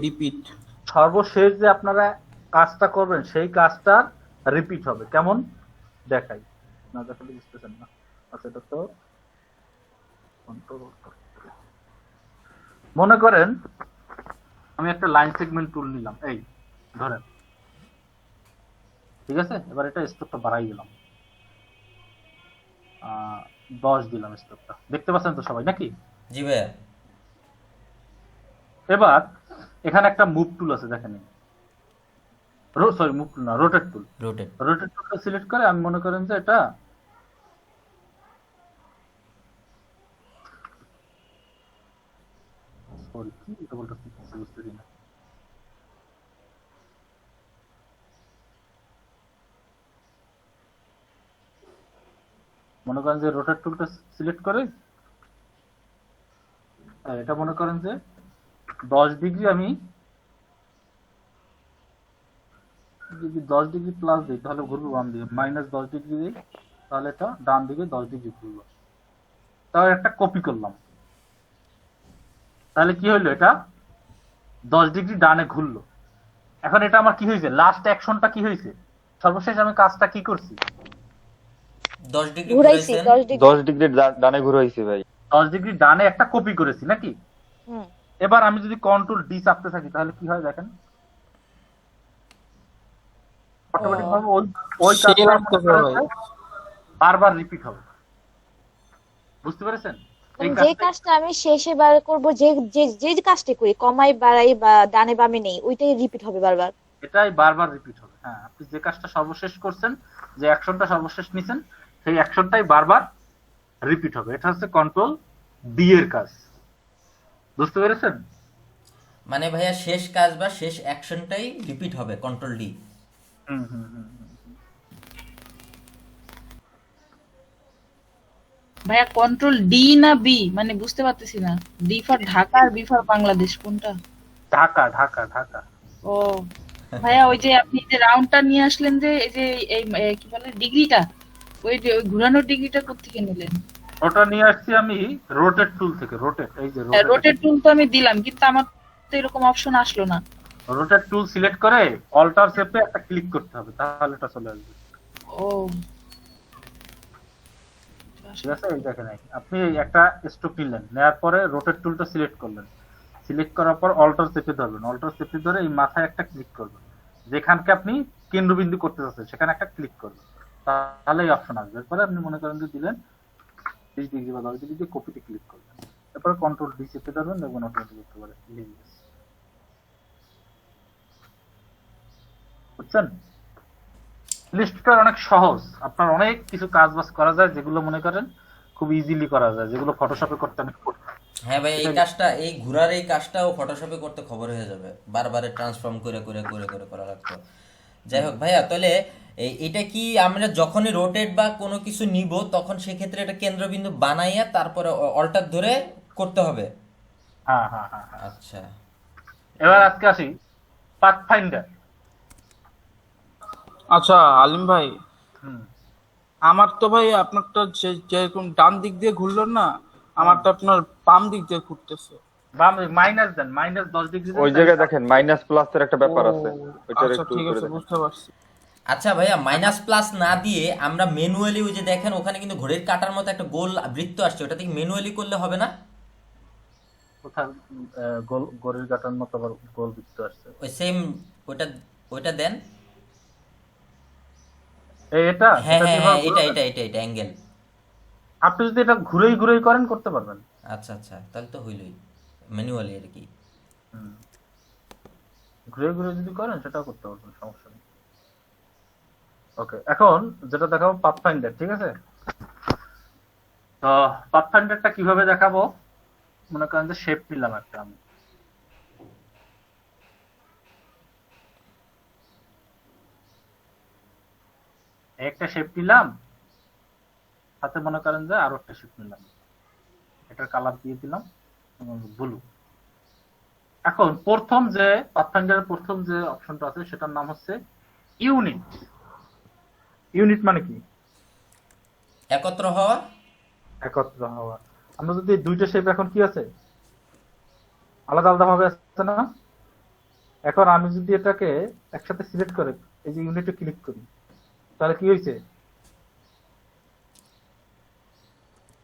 সর্বশেষ যে আপনারা কাজটা করবেন সেই কাজটা রিপিট হবে। কেমন দেখাই, না দেখালে বুঝতেছেন না। আচ্ছা, এটা তো মনে করেন আমি একটা লাইন সেগমেন্ট টুল নিলাম, এই ধরেন, ঠিক আছে। এবার এটা স্ট্রোকটা বাড়াই দিলাম, 10 দিলাম স্ট্রোকটা, দেখতে পাচ্ছেন তো সবাই নাকি? জি ভাইয়া। এবার এখানে একটা মুভ টুল আছে, দেখেন, সরি মুভ টুল না, রোটেট টুল। রোটেট টুলটা সিলেক্ট করে আমি মনে করেন যে এটা সরি কি এটা বলতেছি বুঝতেছি না। মনে করেন যে রোটেট টুলটা সিলেক্ট করে এটা মনে করেন যে 10 ডিগ্রি, আমি যদি 10 ডিগ্রি প্লাস দিই তাহলে ঘুরবো বাম দিকে, -10 ডিগ্রি দিই তাহলে এটা ডান দিকে 10 ডিগ্রি ঘুরবো। তাহলে একটা কপি করলাম, তাহলে কি হইলো, এটা 10 ডিগ্রি ডানে ঘুরলো। এখন এটা আমার কি হয়েছে, লাস্ট অ্যাকশনটা কি হয়েছে, সর্বশেষ আমি কাজটা কি করছি, 10 ডিগ্রি ঘুরাইছি, ঘুরাইছেন। 10 ডিগ্রি ডানে ঘুরাইছি ভাই। 10 ডিগ্রি ডানে একটা কপি করেছি নাকি? এবার আমি যদি কন্ট্রোল ডি চাপতে থাকি তাহলে কি হয় দেখেন, অটোমেটিক ভাবে ওই কাজটা বারবার রিপিট হবে। বুঝতে পেরেছেন? যে কাজটা আমি শেষে বার করব, যে যে যে কাজটা করি, কমাই বাড়াই বা ডানে বামে নেই, ওইটাই রিপিট হবে বারবার। এটাই বারবার রিপিট হবে। হ্যাঁ, আপনি যে কাজটা সর্বশেষ করছেন, যে অ্যাকশনটা সর্বশেষ নিছেন, সেই অ্যাকশনটাই বারবার রিপিট হবে। এটা হচ্ছে কন্ট্রোল ডি এর কাজ। বুঝতে পেরেছেন? মানে ভাইয়া শেষ কাজ বা শেষ অ্যাকশনটাই রিপিট হবে কন্ট্রোল ডি। ভাইয়া কন্ট্রোল ডি না বি, মানে বুঝতে পারতেছি না। ডি ফর ঢাকা আর বি ফর বাংলাদেশ কোনটা? ঢাকা ঢাকা ঢাকা। ও ভাইয়া, ওই যে আপনি যে রাউন্ডটা নিয়ে আসলেন, যে এই যে এই কি বলে ডিগ্রিটা, ওই ঘুরানোর ডিগ্রিটা কোত্থেকে নিলেন? ওটা নিয়ে আসছি আমি রোটেট টুল থেকে। রোটেট, এই যে রোটেট টুল তো আমি দিলাম, কিন্তু আমার তো এরকম অপশন আসলো না। রোটেট টুল সিলেক্ট করে অল্টার শেপে একটা ক্লিক করতে হবে, তাহলে এটা চলে আসবে। ও ঠিক আছে, এই দেখেন, আপনি একটা স্ট্রোক নিলেন, নেওয়ার পরে রোটেট টুলটা সিলেক্ট করলেন, সিলেক্ট করার পর অল্টার চেপে ধরবেন, অল্টার চেপে ধরে এই মাথায় একটা ক্লিক করবেন, যেখানকে আপনি কেন্দ্রবিন্দু করতে চাচ্ছেন সেখানে একটা ক্লিক করবেন, তাহলে এই অপশন আসবে। এরপরে আপনি মনে করেন যে দিলেন 30 ডিগ্রি বা 10 ডিগ্রি দিয়ে কপিতে ক্লিক করবেন, তারপরে কন্ট্রোল ডি চেপে ধরবেন, দেখবেন অটোমেটিক করতে পারে। বুঝছেন? লিস্টটা অনেক সহজ, আপনার অনেক কিছু কাজ বাজ করা যায় যেগুলো মনে করেন খুব ইজিলি করা যায়, যেগুলো ফটোশপে করতে অনেক। হ্যাঁ ভাই, এই কাজটা, এই ঘোরার এই কাজটাও ফটোশপে করতে খবর হয়ে যাবে, বারবারে ট্রান্সফর্ম করে করে করে করে করা লাগতো। যাই হোক ভাইয়া, তাহলে এটা কি আমরা যখনই রোটেট বা কোনো কিছু নিব তখন সেক্ষেত্রে এটা কেন্দ্রবিন্দু বানাইয়া তারপরে অল্টার ধরে করতে হবে? হ্যাঁ হ্যাঁ হ্যাঁ। আচ্ছা, এবার আজকে আসি পাথফাইন্ডার। আচ্ছা আলিম ভাই, আমার তো ভাই আপনারটা যেরকম ডান দিক দিয়ে ঘুরলো না, আমার তো আপনার বাম দিক দিয়ে ঘুরতেছে। বাম মাইনাস দেন, -10 ডিগ্রি ওই জায়গায় দেখেন মাইনাস প্লাস এর একটা ব্যাপার আছে, ওইটার আচ্ছা একটু ঠিক করে আছে, দেখেন। বুঝতে পারছি। আচ্ছা ভাইয়া, মাইনাস প্লাস না দিয়ে আমরা ম্যানুয়ালি, ওই যে দেখেন ওখানে কিন্তু ঘড়ির কাটার মতো একটা গোল বৃত্ত আসছে, ওটা থেকে ম্যানুয়ালি করলে হবে না? কোথায় গোল গড়ির কাটার মতো আবার গোল বৃত্ত আসছে? ওই সেম, ওটা ওইটা দেন। এটা হ্যাঁ হ্যাঁ হ্যাঁ, এটা এটা এটা এটা অ্যাঙ্গেল। আপনি যদি এটা ঘুরেই ঘুরেই করেন করতে পারবেন। আচ্ছা আচ্ছা, তাহলে তো হইলই ম্যানুয়ালি আর কি। ঘুরে ঘুরে যদি করেন সেটাও করতে পারবেন, সমস্যা নেই। ওকে, এখন যেটা দেখাবো পাথফাইন্ডার, ঠিক আছে? তো পাথফাইন্ডারটা কিভাবে দেখাবো মনে করেন যে শেপ নিলাম একটা আমি, একটা শেপ নিলাম, সাথে মনে করেন যে আরো একটা শেপ নিলাম, এটার কালার দিয়ে দিলাম ব্লু। এখন প্রথম যে পাথফাইন্ডারের প্রথম যে অপশনটা আছে সেটার নাম হচ্ছে ইউনিট। ইউনিট মানে কি? একত্র হওয়া। একত্র হওয়া। আমরা যদি দুইটা শেপ এখন কি আছে, আলাদা আলাদা ভাবে আছে না? এখন আমি যদি এটাকে একসাথে সিলেক্ট করে এই যে ইউনিটে ক্লিক করি, তাহলে কি হয়েছে?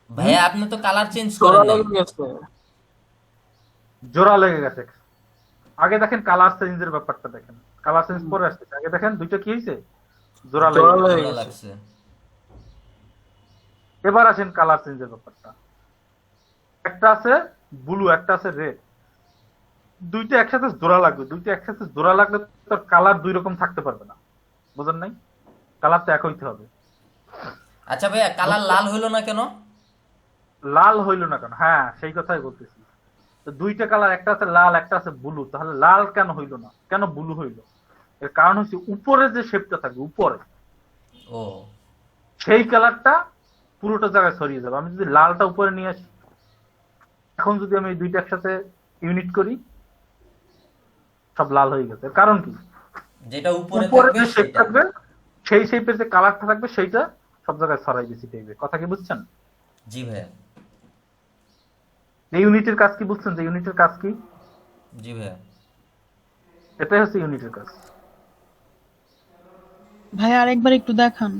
ভাইয়া আপনি তো কালার চেঞ্জ জোড়া করেন নাই। লেগে গেছে। জোড়া লেগে গেছে। আগে দেখেন কালার চেঞ্জের ব্যাপারটা দেখেন, কালার চেঞ্জ পরে আসছে, আগে দেখেন দুইটা কি হয়েছে, জোড়া লেগে জোড়া গেছে। লেগে ভালো গেছে। লাগছে। এবার আসেন কালার চেঞ্জের ব্যাপারটা, একটা আছে ব্লু একটা আছে রেড, দুইটা একসাথে জোড়া লাগবে, দুইটা একসাথে জোড়া লাগলে তোর কালার দুই রকম থাকতে পারবে না, বুঝেন নাই? কালার তো এক হইতে হবে। আচ্ছা ভাইয়া কালার লাল হইলো না কেন? লাল হইলো না কেন? হ্যাঁ সেই কথাই বলতেছি। তো দুইটা কালার, একটা আছে লাল একটা আছে ব্লু, তাহলে লাল কেন হইলো না, কেন ব্লু হইলো? এর কারণ হচ্ছে উপরে যে শেপটা থাকবে উপরে, ও সেই কালারটা পুরোটা জায়গায় ছড়িয়ে যাবে। আমি যদি লালটা উপরে নিয়ে আসি, এখন যদি আমি এই দুইটা একসাথে ইউনিট করি, সব লাল হয়ে গেছে। এর কারণ কি? যেটা উপরে উপরে থাকবে যে শেপ সেটা। থাকবে সেই শেপের যে কালারটা থাকবে সেইটা সব জায়গায় ছড়াই দিছি টাইপের। কথা কি বুঝছেন? জি ভাইয়া। এই ইউনিটের কাজ কি বুঝছেন? যে ইউনিটের কাজ কি? জি ভাইয়া। এটাই হচ্ছে ইউনিটের কাজ। ভাইয়া আরেকবার একটু দেখান।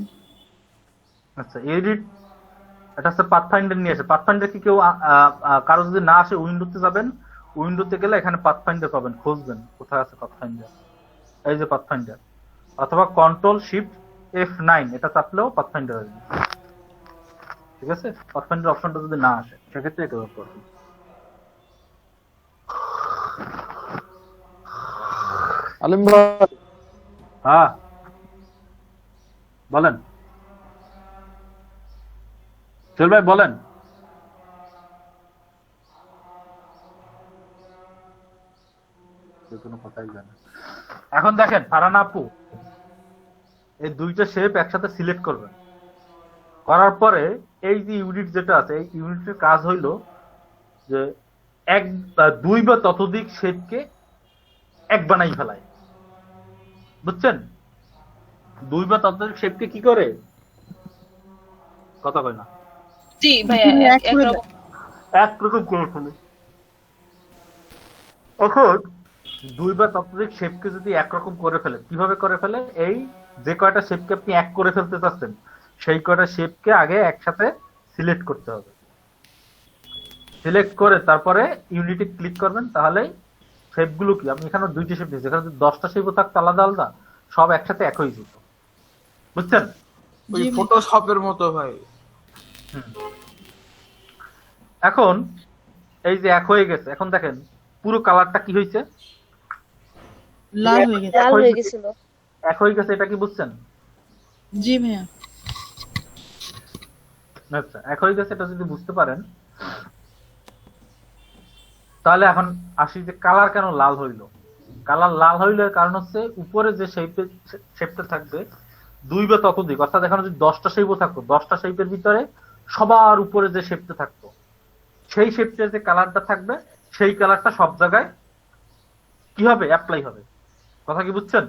আচ্ছা এডিট, এটা হচ্ছে পাথফাইন্ডার নিয়ে আসে। পাথফাইন্ডার কি কেউ কারো যদি না আসে উইন্ডোতে যাবেন, উইন্ডোতে গেলে এখানে পাথফাইন্ডার পাবেন, খুঁজবেন কোথায় আছে পাথফাইন্ডার, এই যে পাথফাইন্ডার, অথবা কন্ট্রোল শিফট F9 এটা চাপলেও পাথফাইন্ডার আসবে। ঠিক আছে, পাথফাইন্ডার অপশনটা যদি না আসে সেক্ষেত্রে এটা করবেন। আলিম ভাই, হ্যাঁ বলেন, চল ভাই বলেন। কোনো কথাই জানে। এখন দেখেন ফারহানা আপু, এই দুইটা শেপ একসাথে সিলেক্ট করবেন, করার পরে এই যে ইউনিট যেটা আছে এই ইউনিটের কাজ হইলো যে এক দুই বা ততোধিক শেপকে এক বানাই ফেলায়, বুঝছেন? দুই বা ততোধিক শেপকে কি করে, কথা কয় না, জি ভাইয়া এক করে একরকম। একরকম করে ফেলে। এখন দুই বা ততোধিক শেপকে যদি একরকম করে ফেলে, কিভাবে করে ফেলে? এই যে কয়টা শেপকে আপনি এক করে ফেলতে চাচ্ছেন সেই কয়টা শেপকে আগে একসাথে সিলেক্ট করতে হবে। সিলেক্ট করে তারপরে ইউনিটে ক্লিক করবেন, তাহলেই শেপগুলো কি, আপনি এখানে দুইটা শেপ দিয়েছেন, এখানে যদি 10টা শেপও থাকতো আলাদা আলাদা, সব একসাথে এক হয়ে যেত, বুঝছেন? ওই জি ভাই। ফটোশপের মতো ভাই। এখন এই যে এক হয়ে গেছে, এখন দেখেন পুরো কালারটা কি হয়েছে, লাল হয়ে গেছে। লাল হয়ে গেছিল। এক হয়ে গেছে, এটা কি বুঝছেন? জি ভাইয়া। আচ্ছা এক হয়ে গেছে, এটা যদি বুঝতে পারেন তাহলে এখন আসি যে কালার কেন লাল হইলো। কালার লাল হইলো এর কারণ হচ্ছে উপরে যে শেপটা থাকবে দুই বা ততোধিক, অর্থাৎ এখানে যদি 10টা শেপও থাকতো, 10টা শেপের ভিতরে সবার উপরে যে শেপটা থাকতো সেই শেপটার যে কালারটা থাকবে সেই কালারটা সব জায়গায় কি হবে, অ্যাপ্লাই হবে। কথা কি বুঝছেন?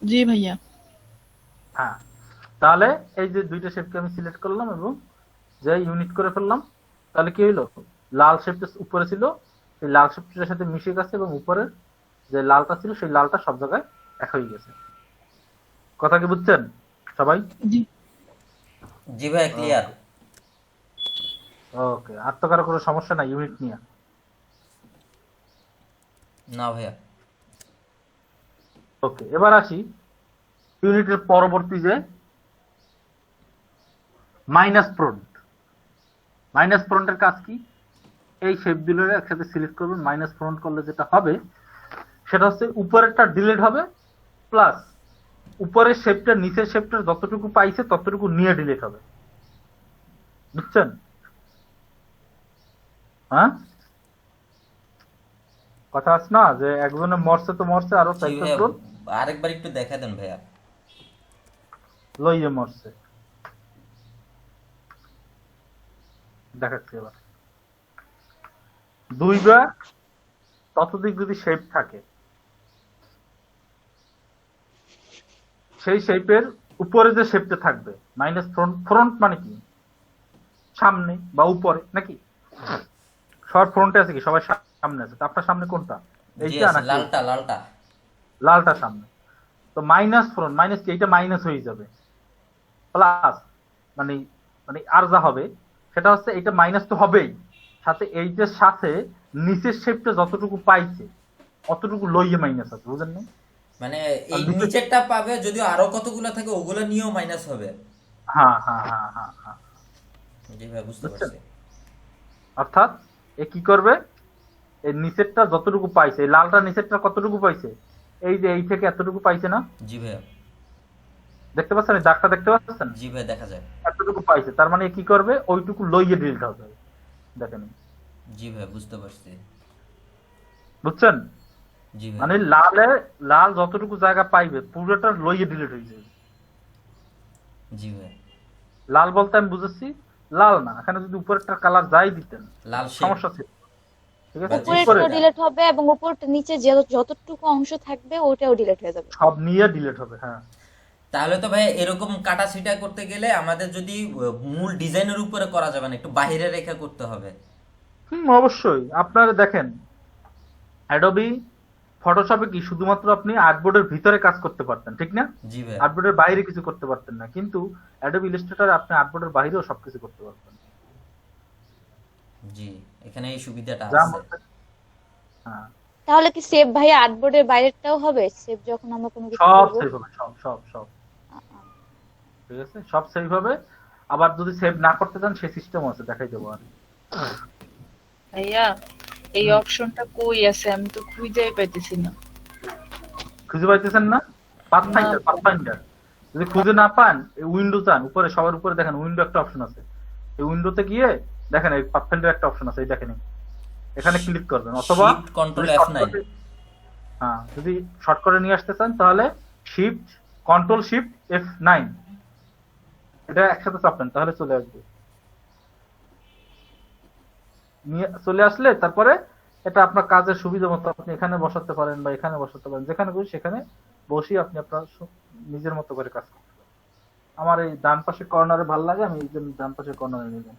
জি ভাইয়া। হ্যাঁ, তাহলে এই যে দুইটা শেপকে আমি সিলেক্ট করলাম এবং যে ইউনিট করে ফেললাম, তাহলে কি হইলো, লাল শেপটা উপরে ছিল সেই লাল শেপটার সাথে মিশে গেছে এবং উপরে যে লালটা ছিল সেই লালটা সব জায়গায় এক হয়ে গেছে। কথা কি বুঝছেন সবাই? জি জি ভাইয়া ক্লিয়ার। ওকে, আর তো কারো কোনো সমস্যা নাই ইউনিট নিয়ে? না ভাইয়া। ওকে, এবার আসি ইউনিটের পরবর্তী যে মাইনাস প্রন্ট। মাইনাস প্রন্টের কাজ কি? এই শেপগুলো একসাথে সিলেক্ট করবেন, মাইনাস প্রন্ট করলে যেটা হবে সেটা হচ্ছে উপরেরটা ডিলিট হবে, প্লাস উপরের শেপটা নিচের শেপটা যতটুকু পাইছে ততটুকু নিয়ে ডিলিট হবে, বুঝছেন? হ্যাঁ কথা আছে না যে একজনে মরছে তো মরছে, আরো জি 4 ভাইয়া, জন আরেকবার একটু দেখা দেন ভাইয়া। লইয়ে মরছে। দেখাচ্ছি এবার। 2 বা ততোধিক যদি শেপ থাকে, সেই শেপের উপরে যে শেপটা থাকবে মাইনাস ফ্রন্ট, ফ্রন্ট মানে কি সামনে বা উপরে নাকি? সবার ফ্রন্টে আছে কি? সবাই সামনে আছে। তো আপনার সামনে কোনটা? জি এইটা আছে, নাকি লালটা লালটা। লালটা সামনে? তো মাইনাস ফ্রন্ট মাইনাস কি? এইটা মাইনাস হয়ে যাবে, প্লাস মানে মানে আর যা হবে সেটা হচ্ছে এইটা মাইনাস তো হবেই, সাথে এইটার সাথে নিচের শেপটা যতটুকু পাইছে অতটুকু লইয়ে মাইনাস আছে, বুঝেন না? মানে আর এই নিচে নিচেরটা পাবে, যদিও আরো কতগুলো থাকে ওগুলো নিয়েও মাইনাস হবে। হ্যাঁ হ্যাঁ হ্যাঁ হ্যাঁ হ্যাঁ, জি ভাই, বুঝতে বুঝছেন? পারছি। অর্থাৎ এ কি করবে, এই নিচেরটা যতটুকু পাইছে, এই লালটা নিচেরটা কতটুকু পাইছে, এই যে এই থেকে এতটুকু পাইছে না, জি ভাইয়া। দেখতে পাচ্ছেন এই দাগটা দেখতে পাচ্ছেন? জি ভাই, দেখা যায়। এতটুকু পাইছে, তার মানে এ কি করবে, ওইটুকু লইয়ে ডিলিট হবে। দেখেন, জি ভাই, বুঝতে পারছি। বুঝছেন? জি ভাই। মানে লাল যতটুকু জায়গা পাইবে পুরোটা লইয়ে ডিলিট হয়ে যাবে। জি ভাই। লাল বলতে আমি বুঝেছি লাল না, এখানে যদি উপরেরটা কালার যাই দিতেন লাল শেপ। সমস্যা ছিল, ঠিক আছে? উপরেরটা উপরে উপরেরটাও ডিলিট হবে এবং উপরটা নিচে যতটুকু অংশ থাকবে ওটাও ডিলিট হয়ে যাবে। সব নিয়ে ডিলিট হবে। হ্যাঁ, তাহলে তো ভাই এরকম কাটা ছিটা করতে গেলে আমাদের যদি মূল ডিজাইনের উপরে করা যাবে না, একটু বাইরে রেখা করতে হবে। অবশ্যই। আপনারা দেখেন অ্যাডোবি ফটোশপে কি শুধুমাত্র আপনি আর্টবোর্ডের ভিতরে কাজ করতে পারতেন, ঠিক না? জি ভাই। আর্টবোর্ডের বাইরে কিছু করতে পারতেন না, কিন্তু অ্যাডোবি ইলাস্ট্রেটরে আপনি আর্টবোর্ডের বাইরেও সবকিছু করতে পারতেন। জি, এখানে এই সুবিধাটা যা আছে। মধ্যে হ্যাঁ, তাহলে কি সেভ ভাইয়া আর্টবোর্ডের বাইরেরটাও হবে? সেভ যখন আমরা কোনো কিছু সব করব? সেভ হবে, সব সব সব, ঠিক আছে? সব সেভ হবে। আবার যদি সেভ না করতে চান সেই সিস্টেম আছে, দেখাই দেবো। আর ভাইয়া এই অপশনটা কই আছে? আমি তো খুঁজেই পাইতেছি না। খুঁজে পাইতেছেন না? পাথফাইন্ডার যদি খুঁজে না পান, এই উইন্ডো চান, উপরে সবার উপরে দেখেন উইন্ডো একটা অপশন আছে, এই উইন্ডোতে গিয়ে দেখেন এই পাথফাইন্ডার একটা অপশন আছে, এই দেখেন এখানে ক্লিক করবেন, অথবা Shift, Control, যদি F9 shortcut হ্যাঁ, যদি শর্টকাটে নিয়ে আসতে চান তাহলে শিফট কন্ট্রোল শিফট F9 এটা একসাথে চাপেন, তাহলে চলে আসবে। নিয়ে চলে আসলে তারপরে এটা আপনার কাজের সুবিধা মতো আপনি এখানে বসাতে পারেন বা এখানে বসাতে পারেন, যেখানে খুশি সেখানে বসে আপনি আপনার নিজের মতো করে কাজ করতে পারেন। আমার এই ডান পাশে কর্নারে ভালো লাগে, আমি এই জন্য ডান পাশে কর্নারে নিলাম।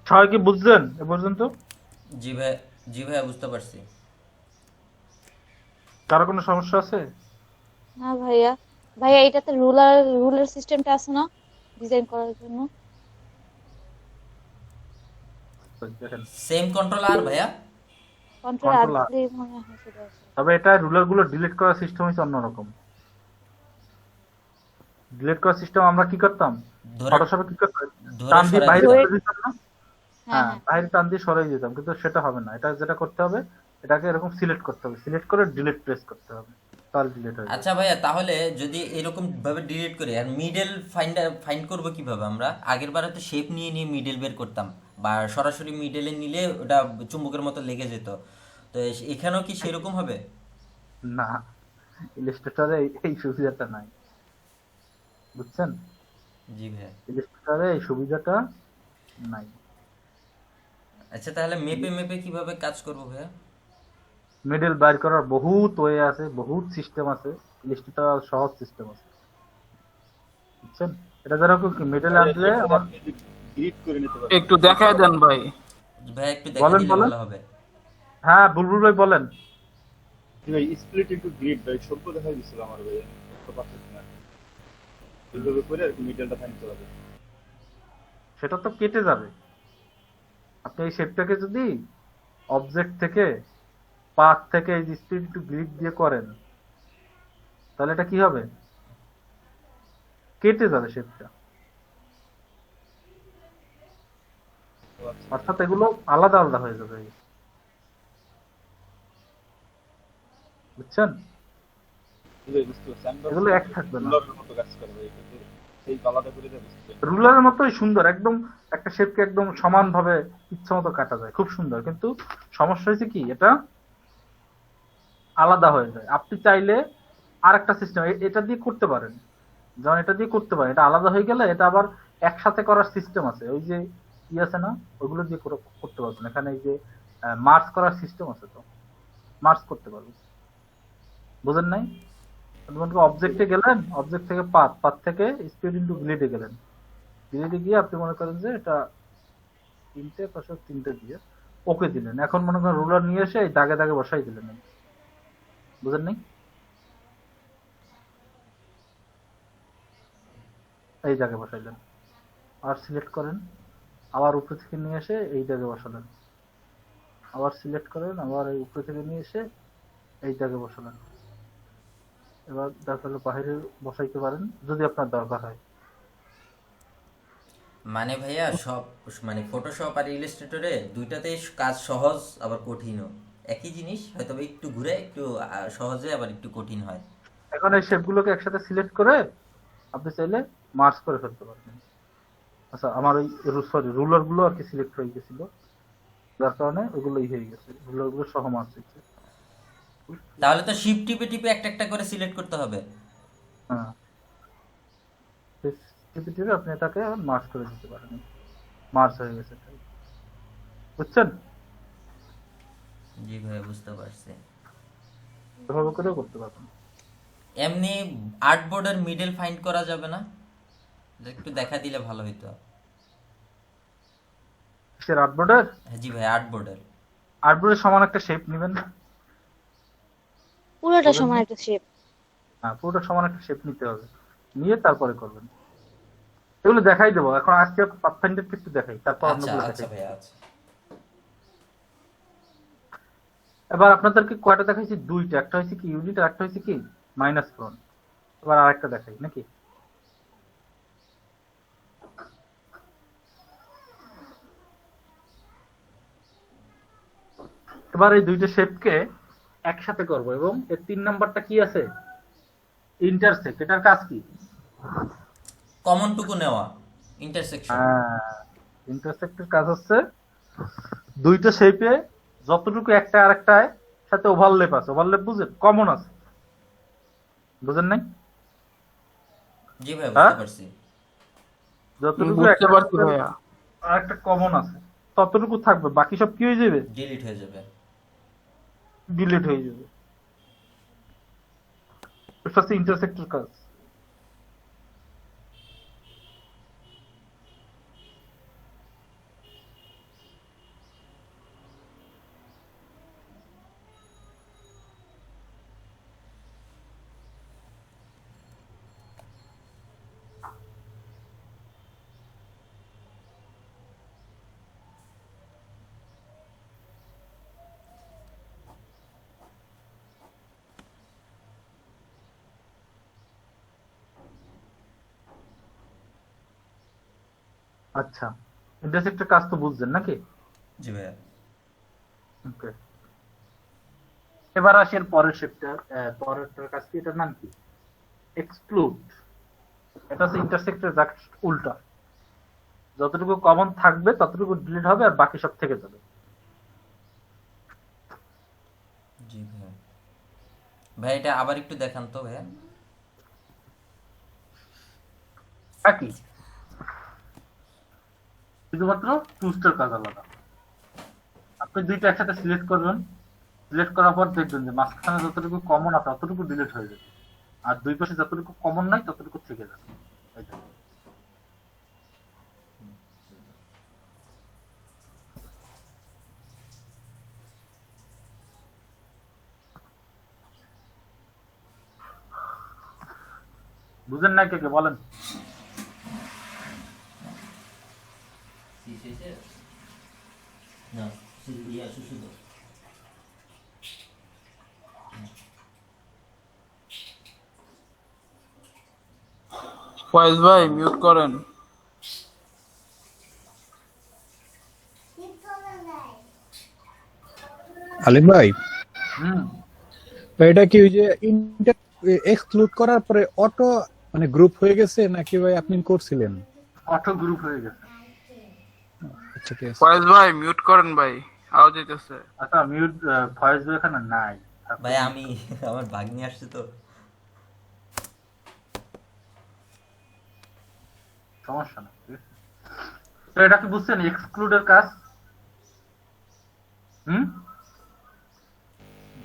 সবাই কি বুঝছেন এ পর্যন্ত? জি ভাই। জি ভাইয়া, বুঝতে পারছি। কারো কোনো সমস্যা আছে? না ভাইয়া। ভাইয়া এটাতে রুলার সিস্টেমটা আছে না ডিজাইন করার জন্য? দেখেন সেম কন্ট্রোল আর ভাইয়া। কন্ট্রোল আর Control R। দিলে মনে হয় সেটা আছে। তবে এটা রুলার গুলো ডিলিট করার সিস্টেম হচ্ছে অন্যরকম। ডিলিট করার সিস্টেম আমরা কি করতাম, ধরে ফটোশপে কি করতাম, ধরে টান দিয়ে সরাই বাইরে দিতাম। করে দিতাম না? হ্যাঁ হ্যাঁ, হ্যাঁ। বাইরে টান দিয়ে সরাই দিতাম, কিন্তু সেটা হবে না। এটা যেটা করতে হবে, এটাকে এরকম সিলেক্ট করতে হবে, সিলেক্ট করে ডিলিট প্রেস করতে হবে, তাহলে ডিলিট হয়ে যাবে। আচ্ছা ভাইয়া, তাহলে যদি এরকম ভাবে ডিলিট করি, আর মিডল ফাইন্ড করব কিভাবে? আমরা আগের বারে তো শেপ নিয়ে নিয়ে মিডল বের করতাম, বা সরাসরি মিডলে নিলে ওটা চুম্বকের মতো লেগে যেত। তো এখানেও কি সেরকম হবে? না, ইলাস্ট্রেটরে এই সুবিধাটা নাই, বুঝছেন? জি ভাইয়া। ইলাস্ট্রেটরে এই সুবিধাটা নাই। আচ্ছা, তাহলে মেপে মেপে কিভাবে কাজ করব ভাইয়া? মিডল বাইর করার বহুত ওয়ে আছে, বহুত সিস্টেম আছে, ইলাস্ট্রেটর সহজ সিস্টেম আছে, বুঝছেন? এটা যারা কি মিডল আনলে আমার ডিলিট করে নিতে পারবেন। একটু দেখায় দেন ভাই। ভাইয়া একটু দেখা বলেন, দিলে বলেন। ভালো হবে। হ্যাঁ, বুলবুল ভাই বলেন। ভাই স্প্লিট ইনটু গ্রিড ভাই সত্য দেখা গেছিল আমার ভাই, তো পারতেছি না এইভাবে করে আর কি মিডলটা ফাইন্ড করা যায়। সেটা তো কেটে যাবে। আপনি এই শেপটাকে যদি অবজেক্ট থেকে পাথ থেকে এই স্প্লিট টু গ্রিড দিয়ে করেন, তাহলে এটা কি হবে? কেটে যাবে শেপটা। অর্থাৎ এগুলো আলাদা আলাদা হয়ে যাবে, বুঝছেন? বুঝতে পারছি। আমি এগুলো ভাবছিলাম এক থাকবে না। রুলারের মতো কাজ করবে, এটা তো সেই আলাদা করে দেবে বুঝতে পারছি। রুলারের মতোই সুন্দর, একদম একটা শেপকে একদম সমান ভাবে ইচ্ছা মতো কাটা যায়, খুব সুন্দর। কিন্তু সমস্যা হয়েছে কি, এটা আলাদা হয়ে যায়। আপনি চাইলে আর একটা সিস্টেম এটা দিয়ে করতে পারেন, যেমন এটা দিয়ে করতে পারেন। এটা আলাদা হয়ে গেলে এটা আবার একসাথে করার সিস্টেম আছে, ওই যে কি আছে না, ওগুলো দিয়ে করতে পারবেন। এখানে এই যে মার্জ করার সিস্টেম আছে, তো মার্জ করতে পারবেন। বুঝেন নাই? অবজেক্টে গেলেন, অবজেক্ট থেকে পাথ থেকে স্পিড ইনটু গ্লিডে গেলেন, গ্লিডে গিয়ে আপনি মনে করেন যে এটা 3টে পাশে 3টে দিয়ে ওকে দিলেন। এখন মনে করেন রুলার নিয়ে এসে এই দাগে দাগে বসাই দিলেন। বুঝেন নাই? এই জায়গায় বসাইলেন, আর সিলেক্ট করেন, আবার উপরে থেকে নিয়ে এসে এই জায়গায় বসালেন, আবার সিলেক্ট করেন, আবার এই উপরে থেকে নিয়ে এসে এই জায়গায় বসালেন। এবার দরকার হলে বাইরে বসাইতে পারেন যদি আপনার দরকার হয়। মানে ভাইয়া সব মানে ফটোশপ আর ইলাস্ট্রেটরে দুইটাতেই কাজ সহজ আবার কঠিনও, একই জিনিস, হয়তো বা একটু ঘুরে একটু সহজে আবার একটু কঠিন হয়। এখন এই শেপগুলোকে একসাথে সিলেক্ট করে আপনি চাইলে মার্জ করে ফেলতে পারবেন। আচ্ছা, আমার ওই সরি রুলার গুলো আর কি সিলেক্ট হয়ে গেছিল, যার কারণে ওগুলোই হয়ে গেছে, রুলার গুলো সহ মার্জ হয়েছে। তাহলে তো শিফট টিপে টিপে একটা একটা করে সিলেক্ট করতে হবে। হ্যাঁ, টিপে টিপে আপনি এটাকে মার্জ করে দিতে পারেন, মার্জ হয়ে গেছে। বুঝছেন? জি ভাইয়া বুঝতে পারছি। এভাবে করেও করতে পারবেন। এমনি আর্টবোর্ডের মিডল ফাইন্ড করা যাবে না? এটা একটু দেখা দিলে ভালো হইতো। সে আর্টবোর্ডের, হ্যাঁ জি ভাই, আর্টবোর্ডের আর্টবোর্ডের সমান একটা শেপ নেবেন। পুরোটা সমান একটা শেপ। হ্যাঁ, পুরোটা সমান একটা শেপ নিতে হবে, নিয়ে তারপরে করবেন। এগুলো দেখাই দেবো, এখন আজকে পাথফাইন্ডার একটু দেখাই, তারপর আচ্ছা অন্যগুলো আচ্ছা দেখাই। ভাইয়া আচ্ছা। এবার আপনাদেরকে কয়টা দেখাইছি? দুইটা, একটা হয়েছে কি ইউনিট আর একটা হয়েছে কি মাইনাস ফ্রন্ট। এবার আরেকটা দেখাই নাকি? এবার এই দুইটা শেপকে একসাথে করব, এবং এর 3 নাম্বারটা কি আছে, ইন্টারসেক্ট। এটার কাজ কি? কমন টুকু নেওয়া, ইন্টারসেকশন। হ্যাঁ, ইন্টারসেক্টের কাজ হচ্ছে দুইটা শেপে যতটুকু একটা আরেকটায় সাথে ওভারল্যাপ আছে, ওভারল্যাপ বুঝেন, কমন আছে। বুঝেন নাই? জি ভাই হ্যাঁ? বুঝতে পারছি। যতটুকু বুঝতে পারছি ভাইয়া। আরেকটা কমন আছে ততটুকু থাকবে, বাকি সব কি হয়ে যাবে? ডিলিট হয়ে যাবে। ডিলিট হয়ে যাবে। এটা হচ্ছে ইন্টারসেক্টের কাজ। আচ্ছা, ইন্টারসেক্টের কাজ তো বুঝছেন নাকি? জি ভাইয়া। ওকে, এবার আসেন পরের শেপটা। পরেরটার কাজ কি, এটার নাম কি? এক্সক্লুড। এটা হচ্ছে ইন্টারসেক্টের জাস্ট উল্টা, যতটুকু কমন থাকবে ততটুকু ডিলিট হবে আর বাকি সব থেকে যাবে। জি ভাইয়া। ভাই এটা আবার একটু দেখান তো ভাইয়া। একই, শুধুমাত্র টুলসটার কাজ আলাদা। আপনি দুইটা একসাথে সিলেক্ট করবেন, সিলেক্ট করার পর দেখবেন যে মাঝখানে যতটুকু কমন আছে ততটুকু ডিলিট হয়ে যাবে, আর দুই পাশে যতটুকু কমন নাই ততটুকু থেকে যাবে। এই দেখুন। বুঝেন নাই কে কে বলেন? না ইয়া সুসুদ। ফয়েজ ভাই মিউট করেন। আলিম ভাই, হুম। এটা কি ওই যে এক্সক্লুড করার পরে অটো মানে গ্রুপ হয়ে গেছে নাকি ভাই আপনি করছিলেন? অটো গ্রুপ হয়ে গেছে। আচ্ছা ঠিক আছে। ফয়েজ ভাই মিউট করেন ভাই, আওয়াজ হইতেছে। আচ্ছা মিউট, ফয়েজ ভাই এখানে নাই। ভাই আমি আমার ভাগ্নি আসছে তো। সমস্যা না, ঠিক আছে। তো এটা কি বুঝছেন এক্সক্লুডের কাজ? হুম।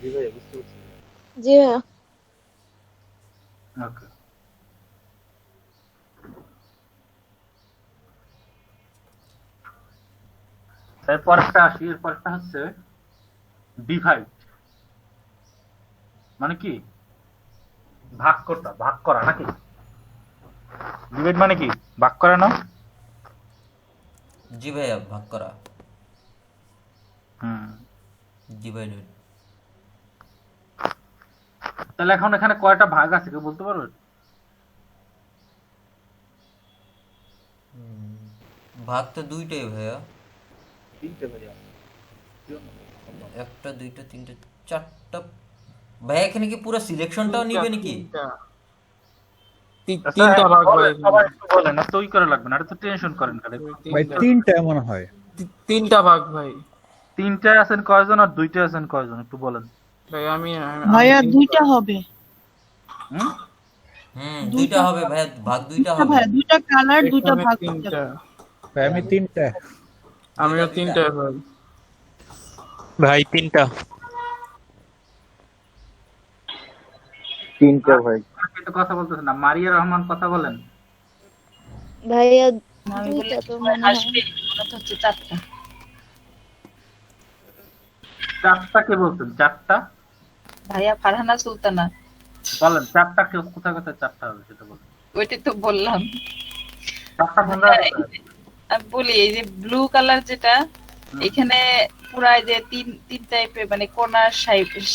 জি ভাইয়া বুঝতে পারছি। জি ভাইয়া। ওকে। এরপরটা আসি, এরপরটা হচ্ছে ডিভাইড। মানে কি? ভাগ করা নাকি? ডিভাইড মানে কি? ভাগ করা না? জি ভাইয়া, ভাগ করা, হুম। ডিভাইডেড। তাহলে এখন এখানে কয়টা ভাগ আছে কেউ বলতে পারবেন? ভাগ তো দুইটাই ভাইয়া, তিনটে ভাইয়া। একটা দুইটা তিনটা চারটা। ভাইয়া এখানে কি পুরো সিলেকশনটাও নিবে নাকি? তিনটা ভাগ ভাই, সবাই একটু বলেন, না তো ওই করে লাগবে না, এটা তো টেনশন করেন খালি। ভাই তিনটা মনে হয়। তিনটা ভাগ ভাই। তিনটায় আছেন কয়জন আর দুইটায় আছেন কয়জন একটু বলেন। ভাই আমি ভাইয়া দুইটা হবে। হুম। দুইটা হবে ভাইয়া, ভাগ দুইটা হবে। ভাইয়া দুইটা কালার, দুইটা এখানে ভাগ তিনটা। ভাই আমি তিনটা। আমিও তিনটা ভাই। ভাই তিনটা। তিনটা ভাই। কিন্তু কথা বলতেছেন না। মারিয়া রহমান কথা বলেন। ভাইয়া আমি বলি দুইটা তো মনে হয়। আসবে, মনে তো হচ্ছে চারটা। চারটা কে বলছেন? চারটা ভাইয়া ফারহানা সুলতানা। বলেন, চারটা কে কোথায় কোথায় চারটা হবে সেটা বলেন। ওইটাই তো বললাম। চারটা ভঙ্গা আমি বলি এই যে ব্লু কালার যেটা, এখানে পুরা এই যে তিন টাইপের মানে কোনার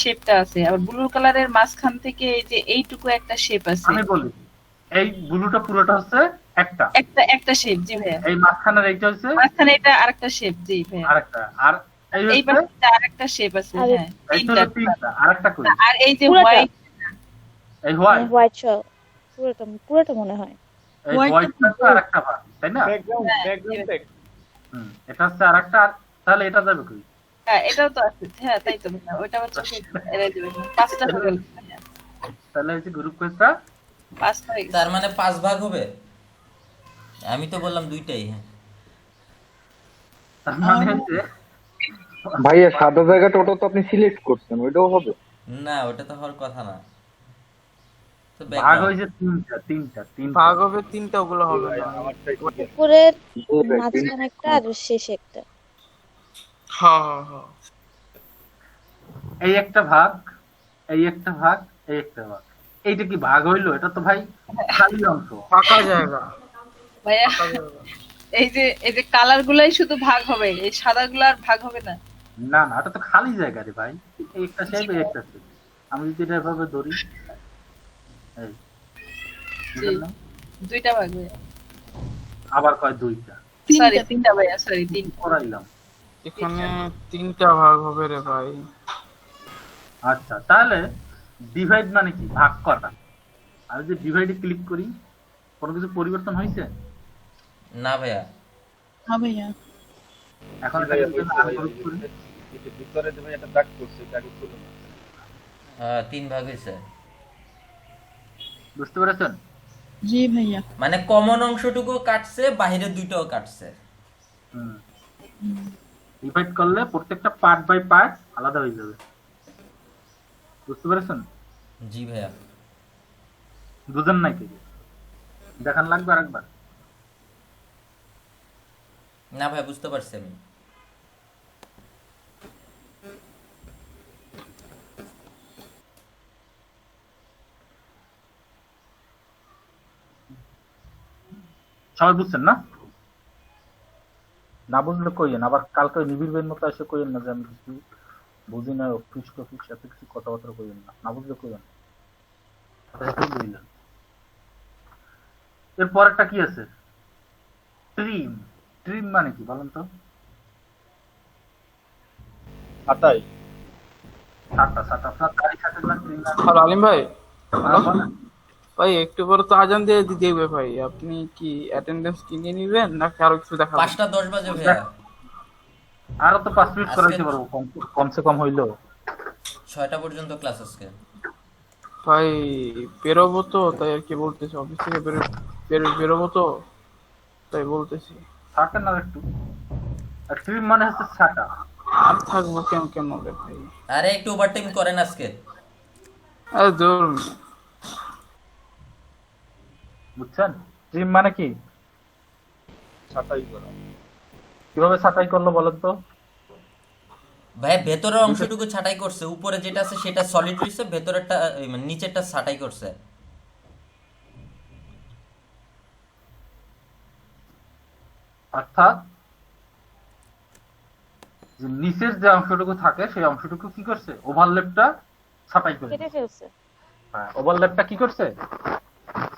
শেপটা আছে, আর ব্লু কালারের মাঝখান থেকে এই যে এইটুকু একটা শেপ আছে। আমি বলি, এই ব্লুটা পুরোটা হচ্ছে একটা একটা শেপ। জি ভাইয়া। এই মাঝখানের এইটা হচ্ছে মাঝখানে এটা আরেকটা শেপ। জি ভাইয়া। আরেকটা, আর এই এই হচ্ছে পাশে আরেকটা শেপ আছে। হ্যাঁ, এই তো হলো তিনটা, আরেকটা কই? আর এই যে পুরাটা। হোয়াইট, এই হোয়াইট, হোয়াইট পুরোটা মনে হয়। এই হোয়াইটটা তো আরেকটা ভাগ, তাই না? Background text. এটা হচ্ছে আরেকটা, তাহলে এটা যাবে কই? হ্যাঁ এটাও তো আছে। হ্যাঁ তাই তো ভাইয়া, ওইটা হচ্ছে এরাই দেবে। পাঁচটা হয়ে গেল। তাহলে এই যে গ্রুপ কোয়েসটা পাঁচটা হয়ে গেছে। তার মানে 5 ভাগ হবে। আমি তো বললাম দুইটাই। হ্যাঁ তার মানে হচ্ছে ভাইয়া সাদা জায়গাটা ওটা তো আপনি সিলেক্ট করছেন, ওইটাও হবে? না, ওটা তো হওয়ার কথা না। তো ভাগ background। হয়েছে তিনটা ভাগ হবে তিনটা, ওগুলো হবে না। উপরের মাঝখানে একটা আর শেষে একটা। হ্যাঁ হ্যাঁ হ্যাঁ। এই একটা ভাগ, এই একটা ভাগ, এই একটা ভাগ। এইটা কি ভাগ হইলো? এটা তো ভাই খালি অংশ, ফাঁকা জায়গা। ভাইয়া এই যে কালার গুলাই শুধু ভাগ হবে, এই সাদা গুলা আর ভাগ হবে না। না না, এটা তো খালি জায়গা রে ভাই। এই একটা শেপ, এই একটা শেপ। আমি যদি এটা এভাবে ধরি, এই বুঝলেন না? দুইটা ভাগ ভাইয়া। আবার কয় দুইটা, সরি তিনটা ভাইয়া, সরি তিনটা। করাইলাম। এখানে তিনটা ভাগ হবে রে ভাই। আচ্ছা, তাহলে ডিভাইড মানে কি? ভাগ করা। আমি যদি ডিভাইডে ক্লিক করি, কোনো কিছু পরিবর্তন হয়েছে? না ভাইয়া। হ্যাঁ ভাইয়া। এখন জি ভাইয়া, এটাকে যদি হয়েছে ভাইয়া, ungroup করি, এই যে ভিতরে যে ভাই একটা দাগ করছে, এটা আগে খুলুন। 3 ভাগ হয়েছে। বুঝতে পেরেছেন? জি ভাইয়া। মানে কমন অংশটুকু কাটছে, বাইরে দুইটাও কাটছে। ডিভাইড করলে প্রত্যেকটা পার্ট বাই পার্ট আলাদা হয়ে যাবে। বুঝতে পেরেছেন? জি ভাইয়া। বুঝেন নাই কি? দেখান লাগবে আরেকবার? না ভাই, বুঝতে পারছি আমি। সবাই বুঝছেন না? না বুঝলে কইেন, আবার কালকে নিবিড় বের মতো এসে কইেন না যে আমি কিছু বুঝি না, অফিস টফিস এত কিছু কথাবার্তা কইেন না। না বুঝলে কইেন, বুঝলেন। এরপর একটা কি আছে? ট্রিম। ট্রিম মানে কি বলেন তো? ছাঁটাই। ছাটা ছাটা, আপনার গাড়ি ছাটেন না ট্রিম না? হ্যালো আলিম ভাই, হ্যাঁ, বলেন। ভাই একটু পরে তো আজান দিয়ে দিবে ভাই, আপনি কি অ্যাটেন্ডেন্স কিনে নিবেন নাকি আরো কিছু দেখাবেন? 5টা 10 বাজে ভাইয়া। আরো তো 5 মিনিট আজকে করাইতে পারবো, কমসে কম হইলো। 6টা পর্যন্ত ক্লাস আজকে। ভাই বেরোবো তো, তাই আর কি বলতেছি, অফিস থেকে বেরোবো তো, তাই বলতেছি। ছাটেন না একটু। আর ট্রিম মানে হচ্ছে ছাটা। আর থাকবো কেমন রে ভাই? আরে একটু ওভারটাইম করেন আজকে। আরে দূর। বুঝছেন? ট্রিম মানে কি? ছাঁটাই করা। কিভাবে ছাটাই করলো বলেন তো? ভাই ভেতরের অংশটুকু ছাঁটাই করছে, উপরে যেটা আছে সেটা সলিড রইছে, ভেতরেরটা মানে নিচেরটা ছাঁটাই করছে। অর্থাৎ যে নিচের যে অংশটুকু থাকে সেই অংশটুকু কি করছে? ওভারল্যাপটা ছাটাই করে কেটে ফেলছে। হ্যাঁ, ওভারল্যাপটা কি করছে?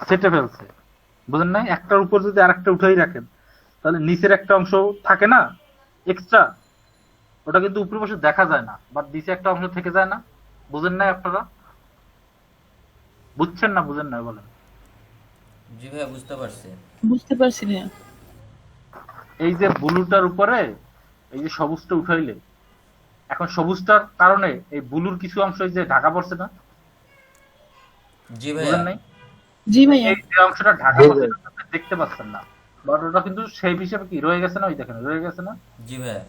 সেটে ফেলছে। বুঝেন নাই? একটার উপর যদি আরেকটা উঠাই রাখেন তাহলে নিচের একটা অংশ থাকে না এক্সট্রা, ওটা কিন্তু উপরে বসে দেখা যায় না, বাট নিচে একটা অংশ থেকে যায় না। বুঝেন নাই আপনারা? বুঝছেন না বুঝেন না বলেন? জি ভাইয়া বুঝতে পারছি। বুঝতে পারছি ভাইয়া। এই যে ব্লুটার উপরে এই যে সবুজটা উঠাইলে, এখন সবুজটার কারণে এই ব্লুর কিছু অংশ এই যে ঢাকা পড়ছে না? জি ভাইয়া। বুঝেন নাই? জি ভাইয়া। এই যে অংশটা ঢাকা পড়ছে না, আপনি দেখতে পাচ্ছেন না, বাট ওটা কিন্তু শেপ হিসেবে কি রয়ে গেছে না? ওই দেখেন রয়ে গেছে না? জি ভাইয়া।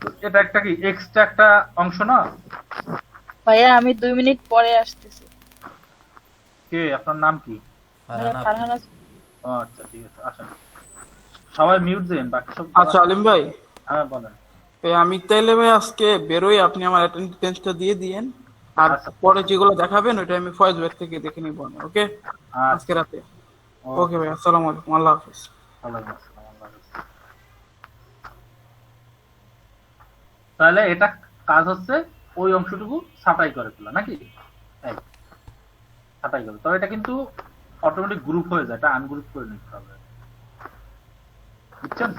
তো এটা একটা কি এক্সট্রা একটা অংশ না? ভাইয়া আমি 2 মিনিট পরে আসতেছি। কে আপনার নাম কি? ফারহানা আপু। ফারহানা। ও আচ্ছা ঠিক আছে, আসেন সবাই মিউট দেন, বাকি সব আচ্ছা আলিম ভাই, হ্যাঁ বলেন। এই আমি তাইলে ভাই আজকে বেরোই, আপনি আমার অ্যাটেন্ডেন্সটা দিয়ে দিয়েন, আর আচ্ছা। পরে যেগুলো দেখাবেন ওইটা আমি ফয়েজ ভাই থেকে দেখে নিব। ওকে, আচ্ছা, আজকে রাতে। ওকে ভাই, আসসালামু আলাইকুম, আল্লাহ হাফেজ। ওয়ালাইকুম আসসালাম, আল্লাহ হাফেজ। তাহলে এটা কাজ হচ্ছে ওই অংশটুকু ছাঁটাই করে ফেলা নাকি? এই ছাঁটাই করে, তবে এটা কিন্তু অটোমেটিক গ্রুপ হয়ে যায়, এটা আনগ্রুপ করে নিতে হবে। বুঝছেন?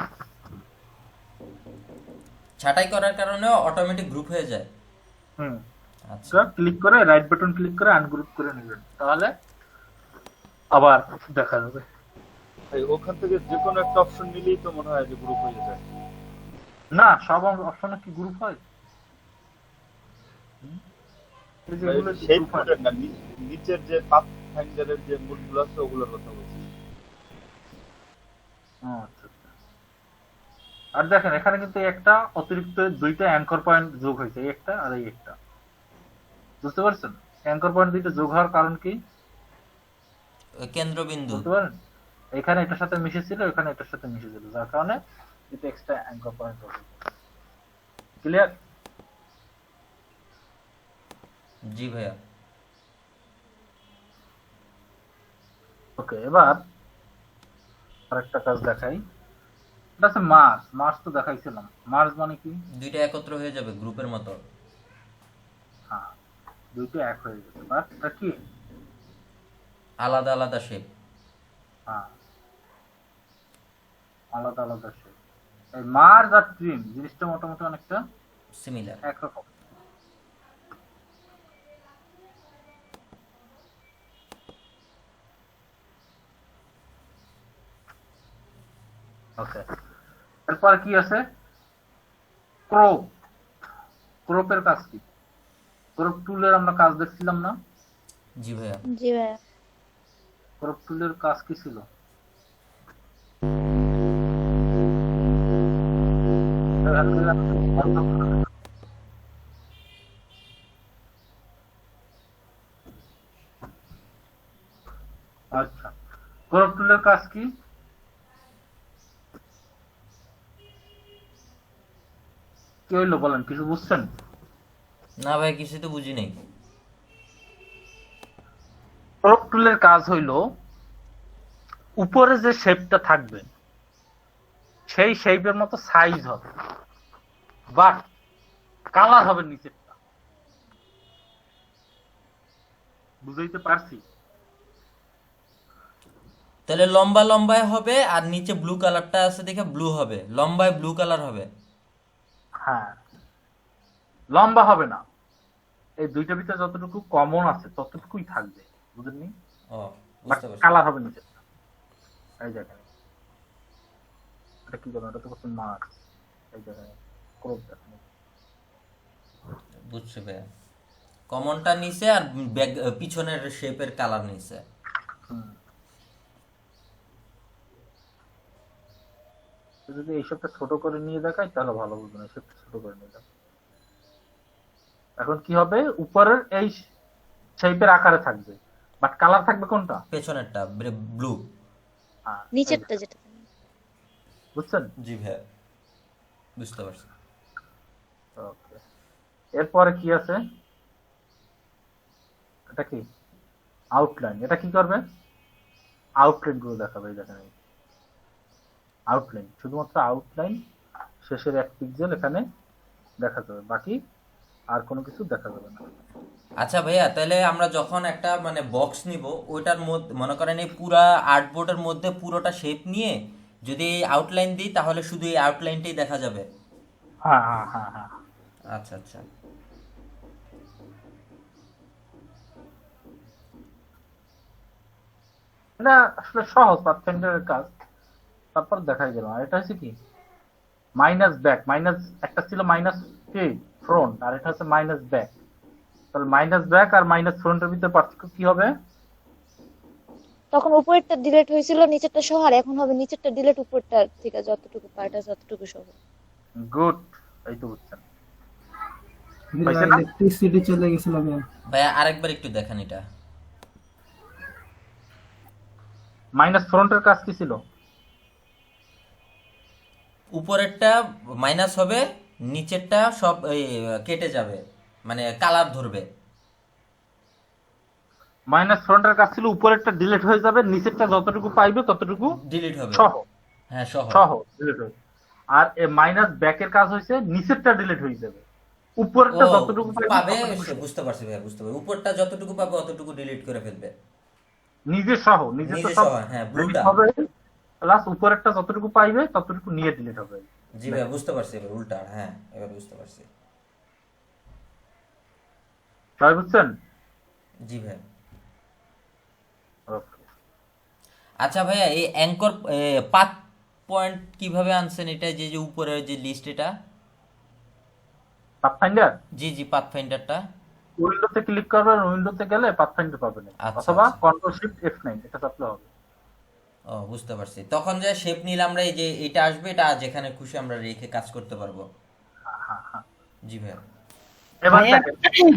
ছাঁটাই করার কারণে অটোমেটিক গ্রুপ হয়ে যায়। হুম, আচ্ছা। ক্লিক করে রাইট বাটন ক্লিক করে আনগ্রুপ করে নেবেন, তাহলে আবার দেখা যাবে। ভাই ওখান থেকে যে কোনো একটা অপশন নিলেই তো মনে হয় যে গ্রুপ হয়ে যায়। না, সব অপশনে কি গ্রুপ হয়? এই যে এগুলো সেই group হয়। ফুটের না, নিচের যে পাথ ফাইন্ডারের যে মূলগুলো আছে ওগুলোর কথা বলছি। ও, আচ্ছা আচ্ছা। আর দেখেন এখানে কিন্তু একটা অতিরিক্ত দুইটা অ্যাঙ্কর পয়েন্ট যোগ হয়েছে, এই একটা আর এই একটা। বুঝতে পারছেন? অ্যাঙ্কর পয়েন্ট দুইটা যোগ হওয়ার কারণ কি? ওই কেন্দ্রবিন্দু। বুঝতে পারেন? এখানে এটার সাথে মিশেছিল, এখানে এটার সাথে মিশেছিল, যার কারণে এটা এক্সট্রা অ্যাঙ্কর পয়েন্ট হবে। ক্লিয়ার? জি ভাইয়া। ওকে, এবার আরেকটা কাজ দেখাই। এটা আছে মার্জ। মার্জ তো দেখাইছিলাম। মার্জ মানে কি? দুইটা একত্র হয়ে যাবে গ্রুপের মতো। হ্যাঁ, দুইটা এক হয়ে গেছে, বাট এটা কি? আলাদা আলাদা শেপ। হ্যাঁ, আলাদা আলাদা শেপ। এই মার্জ আর ট্রিম জিনিসটা মোটামুটি অনেকটা সিমিলার। একরকম। ওকে, এরপর কি আছে? ক্রপ। ক্রপের কাজ কি? ক্রপ টুলের আমরা কাজ দেখছিলাম না? জি ভাইয়া। জি ভাইয়া। ক্রপ টুলের কাজ কি ছিল? আচ্ছা, ক্রপ টুলের কাজ কি? কি হইলো বলেন, কিছু বুঝছেন? না ভাই কিছু তো বুঝি নাই। ক্রপ টুলের কাজ হইলো উপরে যে শেপটা থাকবে সেই শেপের মতো সাইজ হবে, বাট কালার হবে নিচেরটা। বুঝাইতে পারছি? তাহলে লম্বা লম্বায় হবে আর নিচে ব্লু কালারটা আছে দেখে ব্লু হবে, লম্বায় ব্লু কালার হবে। হ্যাঁ, লম্বা হবে না, এই দুইটার ভিতরে যতটুকু কমন আছে ততটুকুই থাকবে, বুঝলেন? ও বাট বুঝতে পারছি। কালার হবে নিচে। এই জায়গায় এটা কি করবো, এটা তো করছেন মার্ক, এই জায়গায় ক্রপ দেখেন। বুঝছি ভাইয়া, কমনটা নিচে আর ব্যাক পিছনের শেপের কালার নিচে। হুম। তো যদি এইসবটা ছোট করে নিয়ে দেখাই তাহলে ভালো বুঝবেন, এইসবটা ছোট করে নিয়ে দেখাই। এখন কি হবে, উপরের এই শেপের আকারে থাকবে, বাট কালার থাকবে কোনটা? পেছনেরটা ব্লু। হ্যাঁ, এই নিচেরটা যে, যেটা। বুঝছেন? জি ভাইয়া বুঝতে পারছি। ওকে, এরপরে কি আছে, এটা কি আউটলাইন। এটা কি করবে, আউটলাইন গুলো দেখাবে। এই দেখেন, আউটলাইন, শুধুমাত্র আউটলাইন, শেষের 1 পিক্সেল এখানে দেখা যাবে, বাকি আর কোনো কিছু দেখা যাবে না। আচ্ছা ভাইয়া, তাহলে আমরা যখন একটা মানে বক্স নিব, ওইটার মধ্যে মনে করেন এই পুরা আর্টবোর্ডের মধ্যে পুরোটা শেপ নিয়ে যদি এই আউটলাইন দিই তাহলে শুধু এই আউটলাইনটাই দেখা যাবে। হ্যাঁ হ্যাঁ হ্যাঁ হ্যাঁ, আচ্ছা আচ্ছা। এটা আসলে সহজ পাথফাইন্ডারের কাজ, তারপর দেখাই গেল। আর এটা হচ্ছে কি মাইনাস ব্যাক, মাইনাস একটা ছিল মাইনাস ফ্রন্ট, আর এটা হচ্ছে মাইনাস ব্যাক। তাহলে মাইনাস ব্যাক আর মাইনাস ফ্রন্টের ভিতরে পার্থক্য কি হবে? তখন উপরেরটা ডিলিট হয়েছিল নিচেরটা সহ, আর এখন হবে নিচেরটা ডিলিট উপরটার থেকে যতটুকু পার্ট আছে ততটুকু সহ। গুড, এই তো বুঝছেন। পাইছেন না? ইলেকট্রিসিটি চলে গেছিল। ভাইয়া আরেকবার একটু দেখেন এটা। মাইনাস ফ্রন্টের কাজ কি ছিল? উপরেরটা মাইনাস হবে, নিচেরটা সব কেটে যাবে, মানে কালার ধরবে। মাইনাস ফ্রন্টের কাজ ছিল উপরেরটা ডিলিট হয়ে যাবে, নিচেরটা যতটুকু পাইবে ততটুকু ডিলিট হবে। সহ, হ্যাঁ সহ। সহ ডিলিট হবে। আর এই মাইনাস ব্যাকের কাজ হয়েছে নিচেরটা ডিলিট হয়ে যাবে, উপরেরটা ও, যতটুকু পাবে ততটুকু সহ। বুঝতে পারছি ভাইয়া, বুঝতে পারছি। উপরটা যতটুকু পাবে অতটুকু ডিলিট করে ফেলবে। নিজে সহ, নিজে তো নিজে সব সহ, হ্যাঁ, ডিলিট ব্লুটা। হবে, প্লাস উপরেরটা যতটুকু পাইবে ততটুকু নিয়ে ডিলিট হবে। জি ভাইয়া বুঝতে পারছি, এবার উল্টা। হ্যাঁ এবার বুঝতে পারছি। সবাই বুঝছেন? জি ভাইয়া। ওকে, আচ্ছা ভাইয়া, এই অ্যাঙ্কর পাথ পয়েন্ট কিভাবে আনছেন? এটা যে যে উপরের যে লিস্ট, এটা পাথফাইন্ডার জি জি পাথফাইন্ডারটা। উইন্ডোতে ক্লিক করবেন, উইন্ডোতে গেলে পাথফাইন্ডার পাবেন, আচ্ছা, অথবা আচ্ছা। কন্ট্রোল শিফট F9 এটা চাপলে হবে। ও বুঝতে পারছি। তখন যে শেপ নিলে আমরা এই যে এটা আসবে, এটা যেখানে খুশি আমরা রেখে কাজ করতে পারবো। হ্যাঁ হ্যাঁ। জি ভাইয়া। এবার ভাইয়া, দেখেন,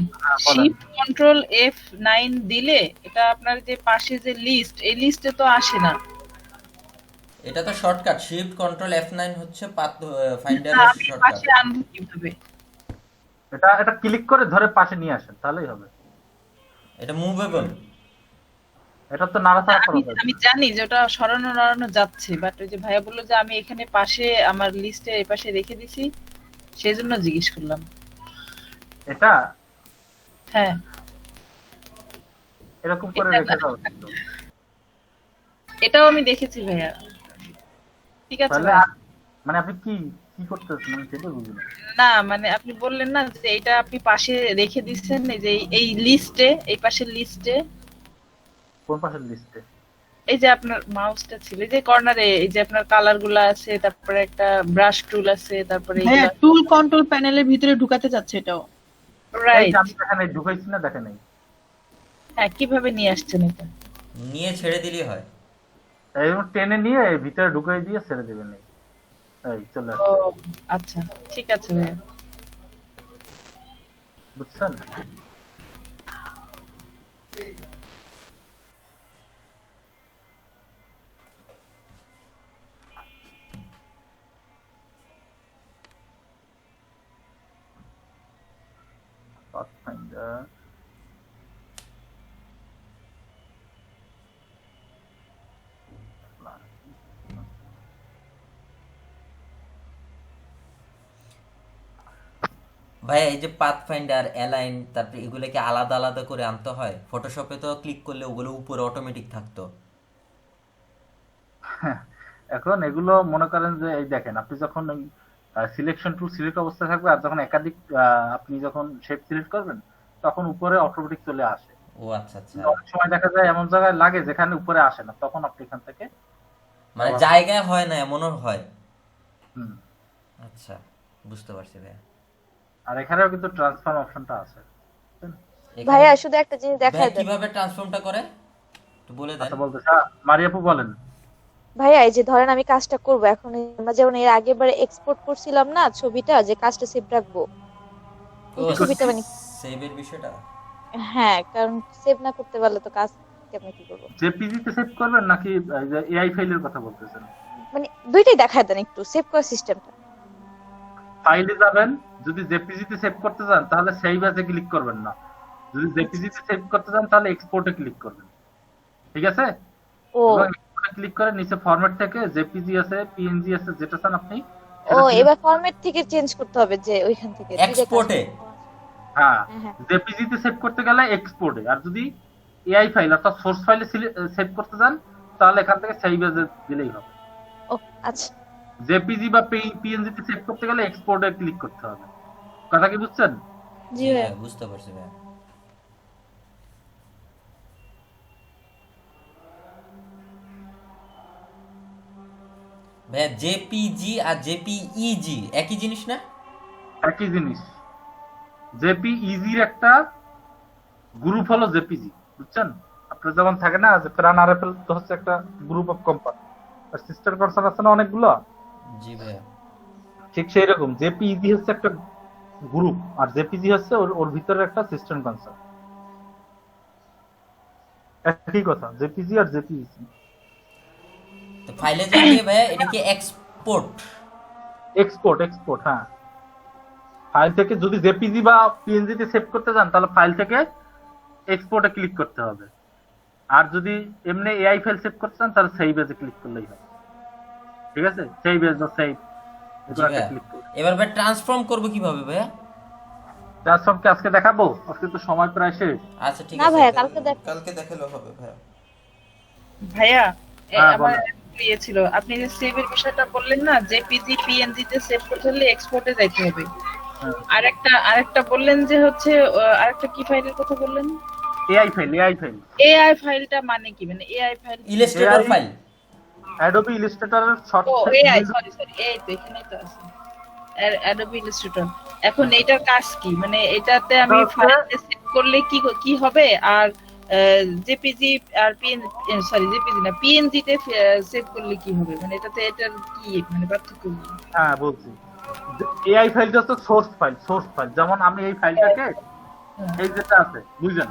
বলেন। শিফট কন্ট্রোল F9 দিলে এটা আপনার যে পাশে যে লিস্ট, এই লিস্টে তো আসে না। এটা তো শর্টকাট, শিফট কন্ট্রোল F9 হচ্ছে পাথ না, ফাইন্ডারের আমি শর্টকাট। পাশে আনবো কিভাবে? এটা এটা ক্লিক করে ধরে পাশে নিয়ে আসেন, তাহলেই হবে। এটা মুভেবল। এটা তো নাড়াচাড়া করা আমি যাবে। আমি জানি যে ওটা সরানো নড়ানো যাচ্ছে, বাট ওই যে ভাইয়া বললো যে আমি এখানে পাশে আমার লিস্টে এই পাশে রেখে দিছি, সেই জন্য জিজ্ঞেস করলাম। এটা হ্যাঁ, এরকম করে এটা রেখে দাও। এটাও আমি দেখেছি ভাইয়া। ঠিক আছে তাহলে ভাইয়া। মানে আপনি কি কি করতেছেন আমি সেটা বুঝি না। না মানে আপনি বললেন না যে এটা আপনি পাশে রেখে দিচ্ছেন, এই যে এই লিস্টে, এই পাশের লিস্টে, কোন পাশের লিস্টে? এই যে আপনার মাউসটা ছিল এই যে কর্নারে, এই যে আপনার কালার গুলা আছে, তারপরে একটা ব্রাশ টুল আছে, তারপরে হ্যাঁ, টুল কন্ট্রোল প্যানেলের ভিতরে ঢুকাতে যাচ্ছে এটাও। এই রাইট। যে আমি দেখেন এই ঢুকাইছি না, দেখেন এই হ্যাঁ, কিভাবে নিয়ে আসছেন এটা? নিয়ে ছেড়ে দিলেই হয়। এইরকম টেনে নিয়ে এই ভিতরে ঢুকাই দিয়ে ছেড়ে দিবেন। এই চলে ও আসছে, আচ্ছা, ঠিক আছে ভাইয়া। বুঝছেন? Pathfinder ভাই এই যে পাথ ফাইন্ডার, অ্যালাইন, তারপরে এগুলো কি আলাদা আলাদা করে আনতে হয়? ফটোশপে তো ক্লিক করলে ওগুলো উপরে অটোমেটিক থাকতো। এখন এগুলো মনে করেন যে এই দেখেন, আপনি যখন সিলেকশন টুল সিলেক্ট অবস্থায় থাকবে আর যখন একাধিক আপনি যখন শেপ সিলেক্ট করবেন তখন উপরে অটোমেটিক চলে আসে। ও আচ্ছা আচ্ছা, কিন্তু অনেক সময় দেখা যায় এমন জায়গায় লাগে যেখানে উপরে আসে না, তখন আপনি এখান থেকে মানে জায়গায় হয় না এমনও হয়। হুম। আচ্ছা, বুঝতে পারছি ভাইয়া। আর এখানেও কিন্তু ট্রান্সফর্ম অপশনটা আছে। এখানে- ভাইয়া শুধু একটা জিনিস ভাইয়া দেখাই দেন। কিভাবে ট্রান্সফর্মটা করে একটু বলে দেন। আচ্ছা বলতে মারিয়াপু বলেন। ভাইয়া এই যে ধরেন আমি কাজটা করব এখন, আমরা যেমন এর আগেরবারে এক্সপোর্ট করছিলাম না ছবিটা, যে কাজটা সেভ রাখবো, ও, ওই ছবিটা মানে সেভের বিষয়টা। হ্যাঁ, কারণ সেভ না করতে পারলে তো কাজ কেমনে কি করবো, জেপিজি তে সেভ করবেন নাকি এআই ফাইলের কথা বলতেছেন? মানে দুইটাই দেখায় দেন একটু সেভ করার সিস্টেমটা। ফাইলে যাবেন, যদি জেপিজি তে সেভ করতে চান তাহলে সেভ অ্যাজে ক্লিক করবেন না, যদি জেপিজি তে সেভ করতে চান তাহলে এক্সপোর্টে ক্লিক করবেন, ঠিক আছে? ও এক্সপোর্টে ক্লিক করে নিচে ফরম্যাট থেকে জেপিজি আছে, পিএনজি আছে, যেটা চান আপনি ও এবার ফরম্যাট থেকে চেঞ্জ করতে হবে, যে ওইখান থেকে দুইটা কাজ এক্সপোর্টে? হ্যাঁ, হ্যাঁ। জেপিজি তে সেভ করতে গেলে এক্সপোর্টে, আর যদি এআই ফাইল অর্থাৎ সোর্স ফাইলে সেভ করতে চান তাহলে এখান থেকে সেভ অ্যাজে দিলেই হবে। ও আচ্ছা, জেপিজি বা পিএনজি তে সেভ করতে গেলে এক্সপোর্টে ক্লিক করতে হবে। কথা কি বুঝছেন? জি জি ভাইয়া। ভাইয়া, বুঝতে পারছি ভাইয়া। ভাইয়া জেপিজি আর জেপিইজি একই জিনিস না? একই জিনিস। জেপিইজির একটা গ্রুপ হলো জেপিজি, বুঝছেন? আপনার যেমন থাকে না যে প্রাণ আরএফএল তো হচ্ছে একটা গ্রুপ অফ কোম্পানি, আর সিস্টার কনসার্ন আছে না অনেকগুলো, জি ভাইয়া। ঠিক সেই রকম জেপিইজি হচ্ছে একটা গ্রুপ আর জেপিজি হচ্ছে ওর ভিতরে একটা সিস্টেম কনসার্ন। একই কথা, জেপিজি আর জেপিইজি। তো ফাইলে যাবে ভাইয়া, এটা কি এক্সপোর্ট? এক্সপোর্ট, হ্যাঁ। ফাইল থেকে যদি জেপিজি বা পিএনজি তে সেভ করতে চান তাহলে ফাইল থেকে এক্সপোর্টে ক্লিক করতে হবে, আর যদি এমনি এআই ফাইল সেভ করতে চান তাহলে সেভ এজে ক্লিক করলেই হবে, ঠিক আছে? সেভ এজ বা সেভ জি ভাইয়া। ক্লিক করুন। এবার ভাই ট্রান্সফর্ম করব কিভাবে ভাইয়া? ট্রান্সফর্ম কি আজকে দেখাবো? আজকে তো সময় প্রায় শেষ। আচ্ছা ঠিক না আছে, ভাইয়া, কালকে দেখ। কালকে দেখালে হবে ভাইয়া। ভাইয়া হ্যাঁ, আমার বলেন। ইয়ে ছিল, আপনি যে সেভের বিষয়টা বললেন না, জেপিজি পিএনজি তে সেভ করতে হলে এক্সপোর্টে যাইতে হবে। হ্যাঁ। আরেকটা বললেন যে হচ্ছে আরেকটা কি ফাইলের কথা বললেন? এআই ফাইল এআই ফাইলটা মানে কি, মানে AI file? Illustrator AI file. Adobe ইলাস্ট্রেটরের শর্ট। ও এআই, সরি এই তো এখানেই তো আছে অ্যাডোবি ইলাস্ট্রেটর। এখন এটার কাজ কি, মানে এটাতে আমি এটা হচ্ছে- ফাইলে সেভ করলে কি হবে, আর জেপিজি আর জেপিজি না পিএনজি তে সেভ করলে কি হবে, মানে এটাতে এটার কি মানে পার্থক্য কি? হ্যাঁ বলছি, এআই ফাইলটা হচ্ছে সোর্স ফাইল। যেমন আমি এই ফাইলটাকে এই যেটা আছে বুঝলেন,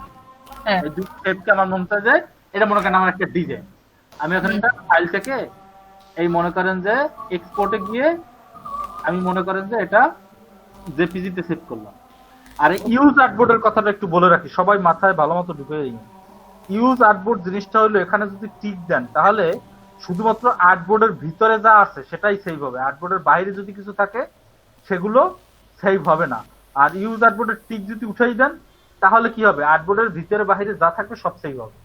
হ্যাঁ এই দুটো শেপকে আমার মনে যায় এটা মনে করেন আমার একটা ডিজাইন, আমি এখন একটা ফাইল থেকে এই মনে করেন যে এক্সপোর্টে গিয়ে আমি মনে করেন যে এটা জেপিজি তে সেভ করলাম। আর ইউজ আর্টবোর্ডের কথাটা একটু বলে রাখি, সবাই মাথায় ভালো মতো ঢুকে যাই। ইউজ আর্টবোর্ড জিনিসটা হলো এখানে যদি টিক দেন তাহলে শুধুমাত্র আর্টবোর্ডের ভিতরে যা আছে সেটাই সেভ হবে, আর্টবোর্ডের বাইরে যদি কিছু থাকে সেগুলো সেভ হবে না। আর ইউজ আর্টবোর্ডের টিক যদি উঠাই দেন তাহলে কি হবে, আর্টবোর্ডের ভিতরে বাইরে যা থাকবে সব সেভ হবে।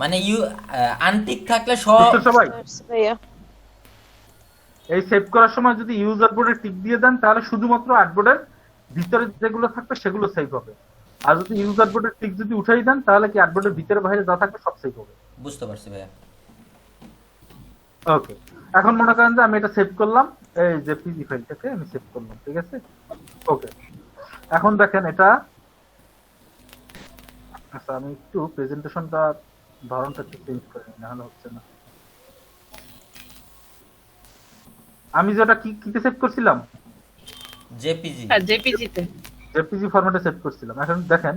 মানে আনটিক থাকলে সব বুঝছো সবাই? ভাইয়া এই সেভ করার সময় যদি ইউজ আর্টবোর্ডের টিক দিয়ে দেন তাহলে শুধুমাত্র আর্টবোর্ডের ভিতরে যেগুলো থাকবে সেগুলো সেভ হবে, আর যদি ইউজ আর্টবোর্ডের টিক যদি উঠাই দেন তাহলে কি আর্টবোর্ডের ভিতরে বাইরে যা থাকবে সব সেভ হবে। বুঝতে পারছি ভাইয়া। ওকে, এখন মনে করেন যে আমি এটা সেভ করলাম, এই যে পিজি ফাইলটাকে আমি সেভ করলাম, ঠিক আছে? ওকে, এখন দেখেন এটা, আচ্ছা আমি একটু প্রেজেন্টেশনটা ধরনটা একটু চেঞ্জ করে নিই, নাহলে হচ্ছে না। আমি যেটা কিতে সেভ করছিলাম, জেপিজি। হ্যাঁ জেপিজি তে। জেপিজি ফরম্যাটে সেভ করছিলাম। এখন দেখেন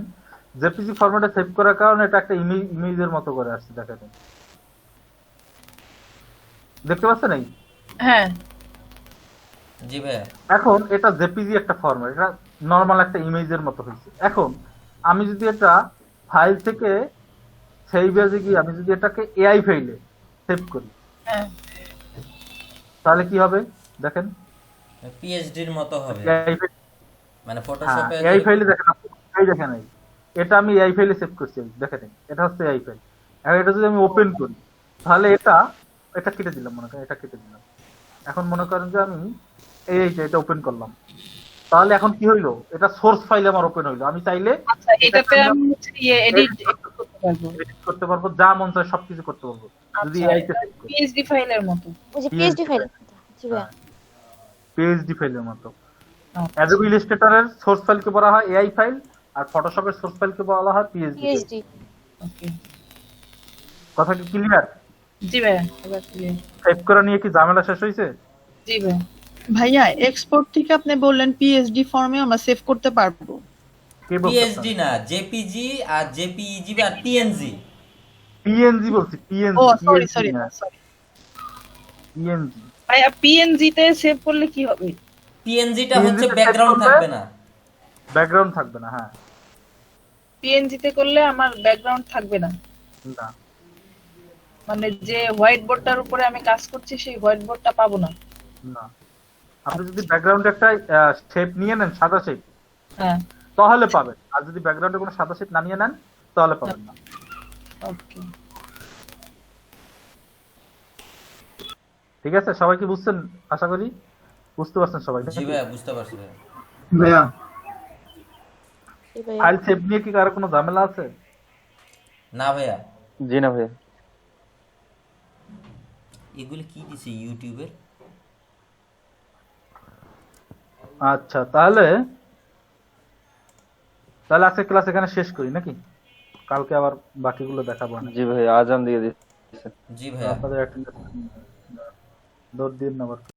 জেপিজি ফরম্যাটে সেভ করার কারণে এটা একটা ইমেজের মতো করে আসছে, দেখেন দেখতে পাচ্ছেন এই? হ্যাঁ জি ভাইয়া। এখন এটা জেপিজি একটা ফরম্যাট, এটা নরমাল একটা ইমেজের মতো হয়েছে। এখন আমি যদি এটা ফাইল থেকে সেভ এজে গিয়ে আমি যদি এটাকে এআই ফাইলে সেভ করি হ্যাঁ তাহলে কি হবে দেখেন, পিএইচডির মতো হবে, এআই ফাইল, মানে হ্যাঁ ফটোশপে। এআই ফাইলে দেখেন, এই দেখেন এই এটা আমি এআই ফাইলে সেভ করছি, দেখেন এটা হচ্ছে এআই ফাইল। এখন এটা যদি আমি ওপেন করি তাহলে এটা এটা কেটে দিলাম, মনে করেন এটা কেটে দিলাম। এখন মনে করেন যে আমি এই যে এটা ওপেন করলাম, তাহলে এখন কি হইলো, এটা সোর্স ফাইল আমার ওপেন হইলো। আমি চাইলে আচ্ছা এটাতে আমি হচ্ছে এডিট করতে পারবো, edit করতে পারবো, যা মন চায় সবকিছু করতে পারবো যদি আচ্ছা এআই তে সেভ করি। পিএইচডি ফাইলের মতো। ওই যে পিএইচডি ফাইল। জি ভাইয়া। পিএইচডি ফাইলের মতো। আচ্ছা। অ্যাডোবি ইলাস্ট্রেটরের সোর্স ফাইলকে বলা হয় এআই ফাইল, আর ফটোশপের সোর্স ফাইলকে বলা হয় পিএইচডি। পিএইচডি। ওকে কথা কি ক্লিয়ার? জি ভাইয়া এবার clear। সেভ করা নিয়ে কি ঝামেলা শেষ হয়েছে? জি ভাইয়া। ভাইয়া এক্সপোর্ট থেকে আপনি বললেন পিএইচডি ফর্মে আমরা সেভ করতে পারবো। কে বলছে? পিএইচডি না, জেপিজি আর জেপিইজি আর পিএনজি। পিএনজি বলছি, পিএনজি। ও সরি সরি সরি। পিএনজি। ভাইয়া পিএনজি তে সেভ করলে কি হবে? পিএনজিটা PNG হচ্ছে তে ব্যাকগ্রাউন্ড থাকবে থাকবে না। ব্যাকগ্রাউন্ড থাকবে না, হ্যাঁ। পিএনজি তে করলে আমার ব্যাকগ্রাউন্ড থাকবে না, না মানে যে হোয়াইট বোর্ডটার উপরে আমি কাজ করছি সেই হোয়াইট বোর্ডটা পাবো না। না, আপনি যদি ব্যাকগ্রাউন্ডে একটা শেপ নিয়ে নেন, সাদা শেপ, হ্যাঁ তাহলে পাবেন। আর যদি ব্যাকগ্রাউন্ডে কোনো সাদা শেপ না নিয়ে নেন, তাহলে পাবেন না। ওকে ঠিক আছে, সবাই কি বুঝছেন? আশা করি বুঝতে পারছেন সবাই। জি ভাইয়া বুঝতে পারছি ভাইয়া। ভাইয়া জি ভাইয়া। ফাইল সেভ নিয়ে কি কারো কোনো ঝামেলা আছে? না ভাইয়া। জি না ভাইয়া। এগুলো কি দিছে ইউটিউবের? আচ্ছা, তাহলে আজকে ক্লাস এখানে শেষ করি নাকি? কালকে আবার বাকিগুলো দেখাবো না। জি ভাইয়া, আজান দিয়ে দিচ্ছে। জি ভাইয়া। আপনাদের অ্যাটেন্ডেন্স দৌড় দিন আবার।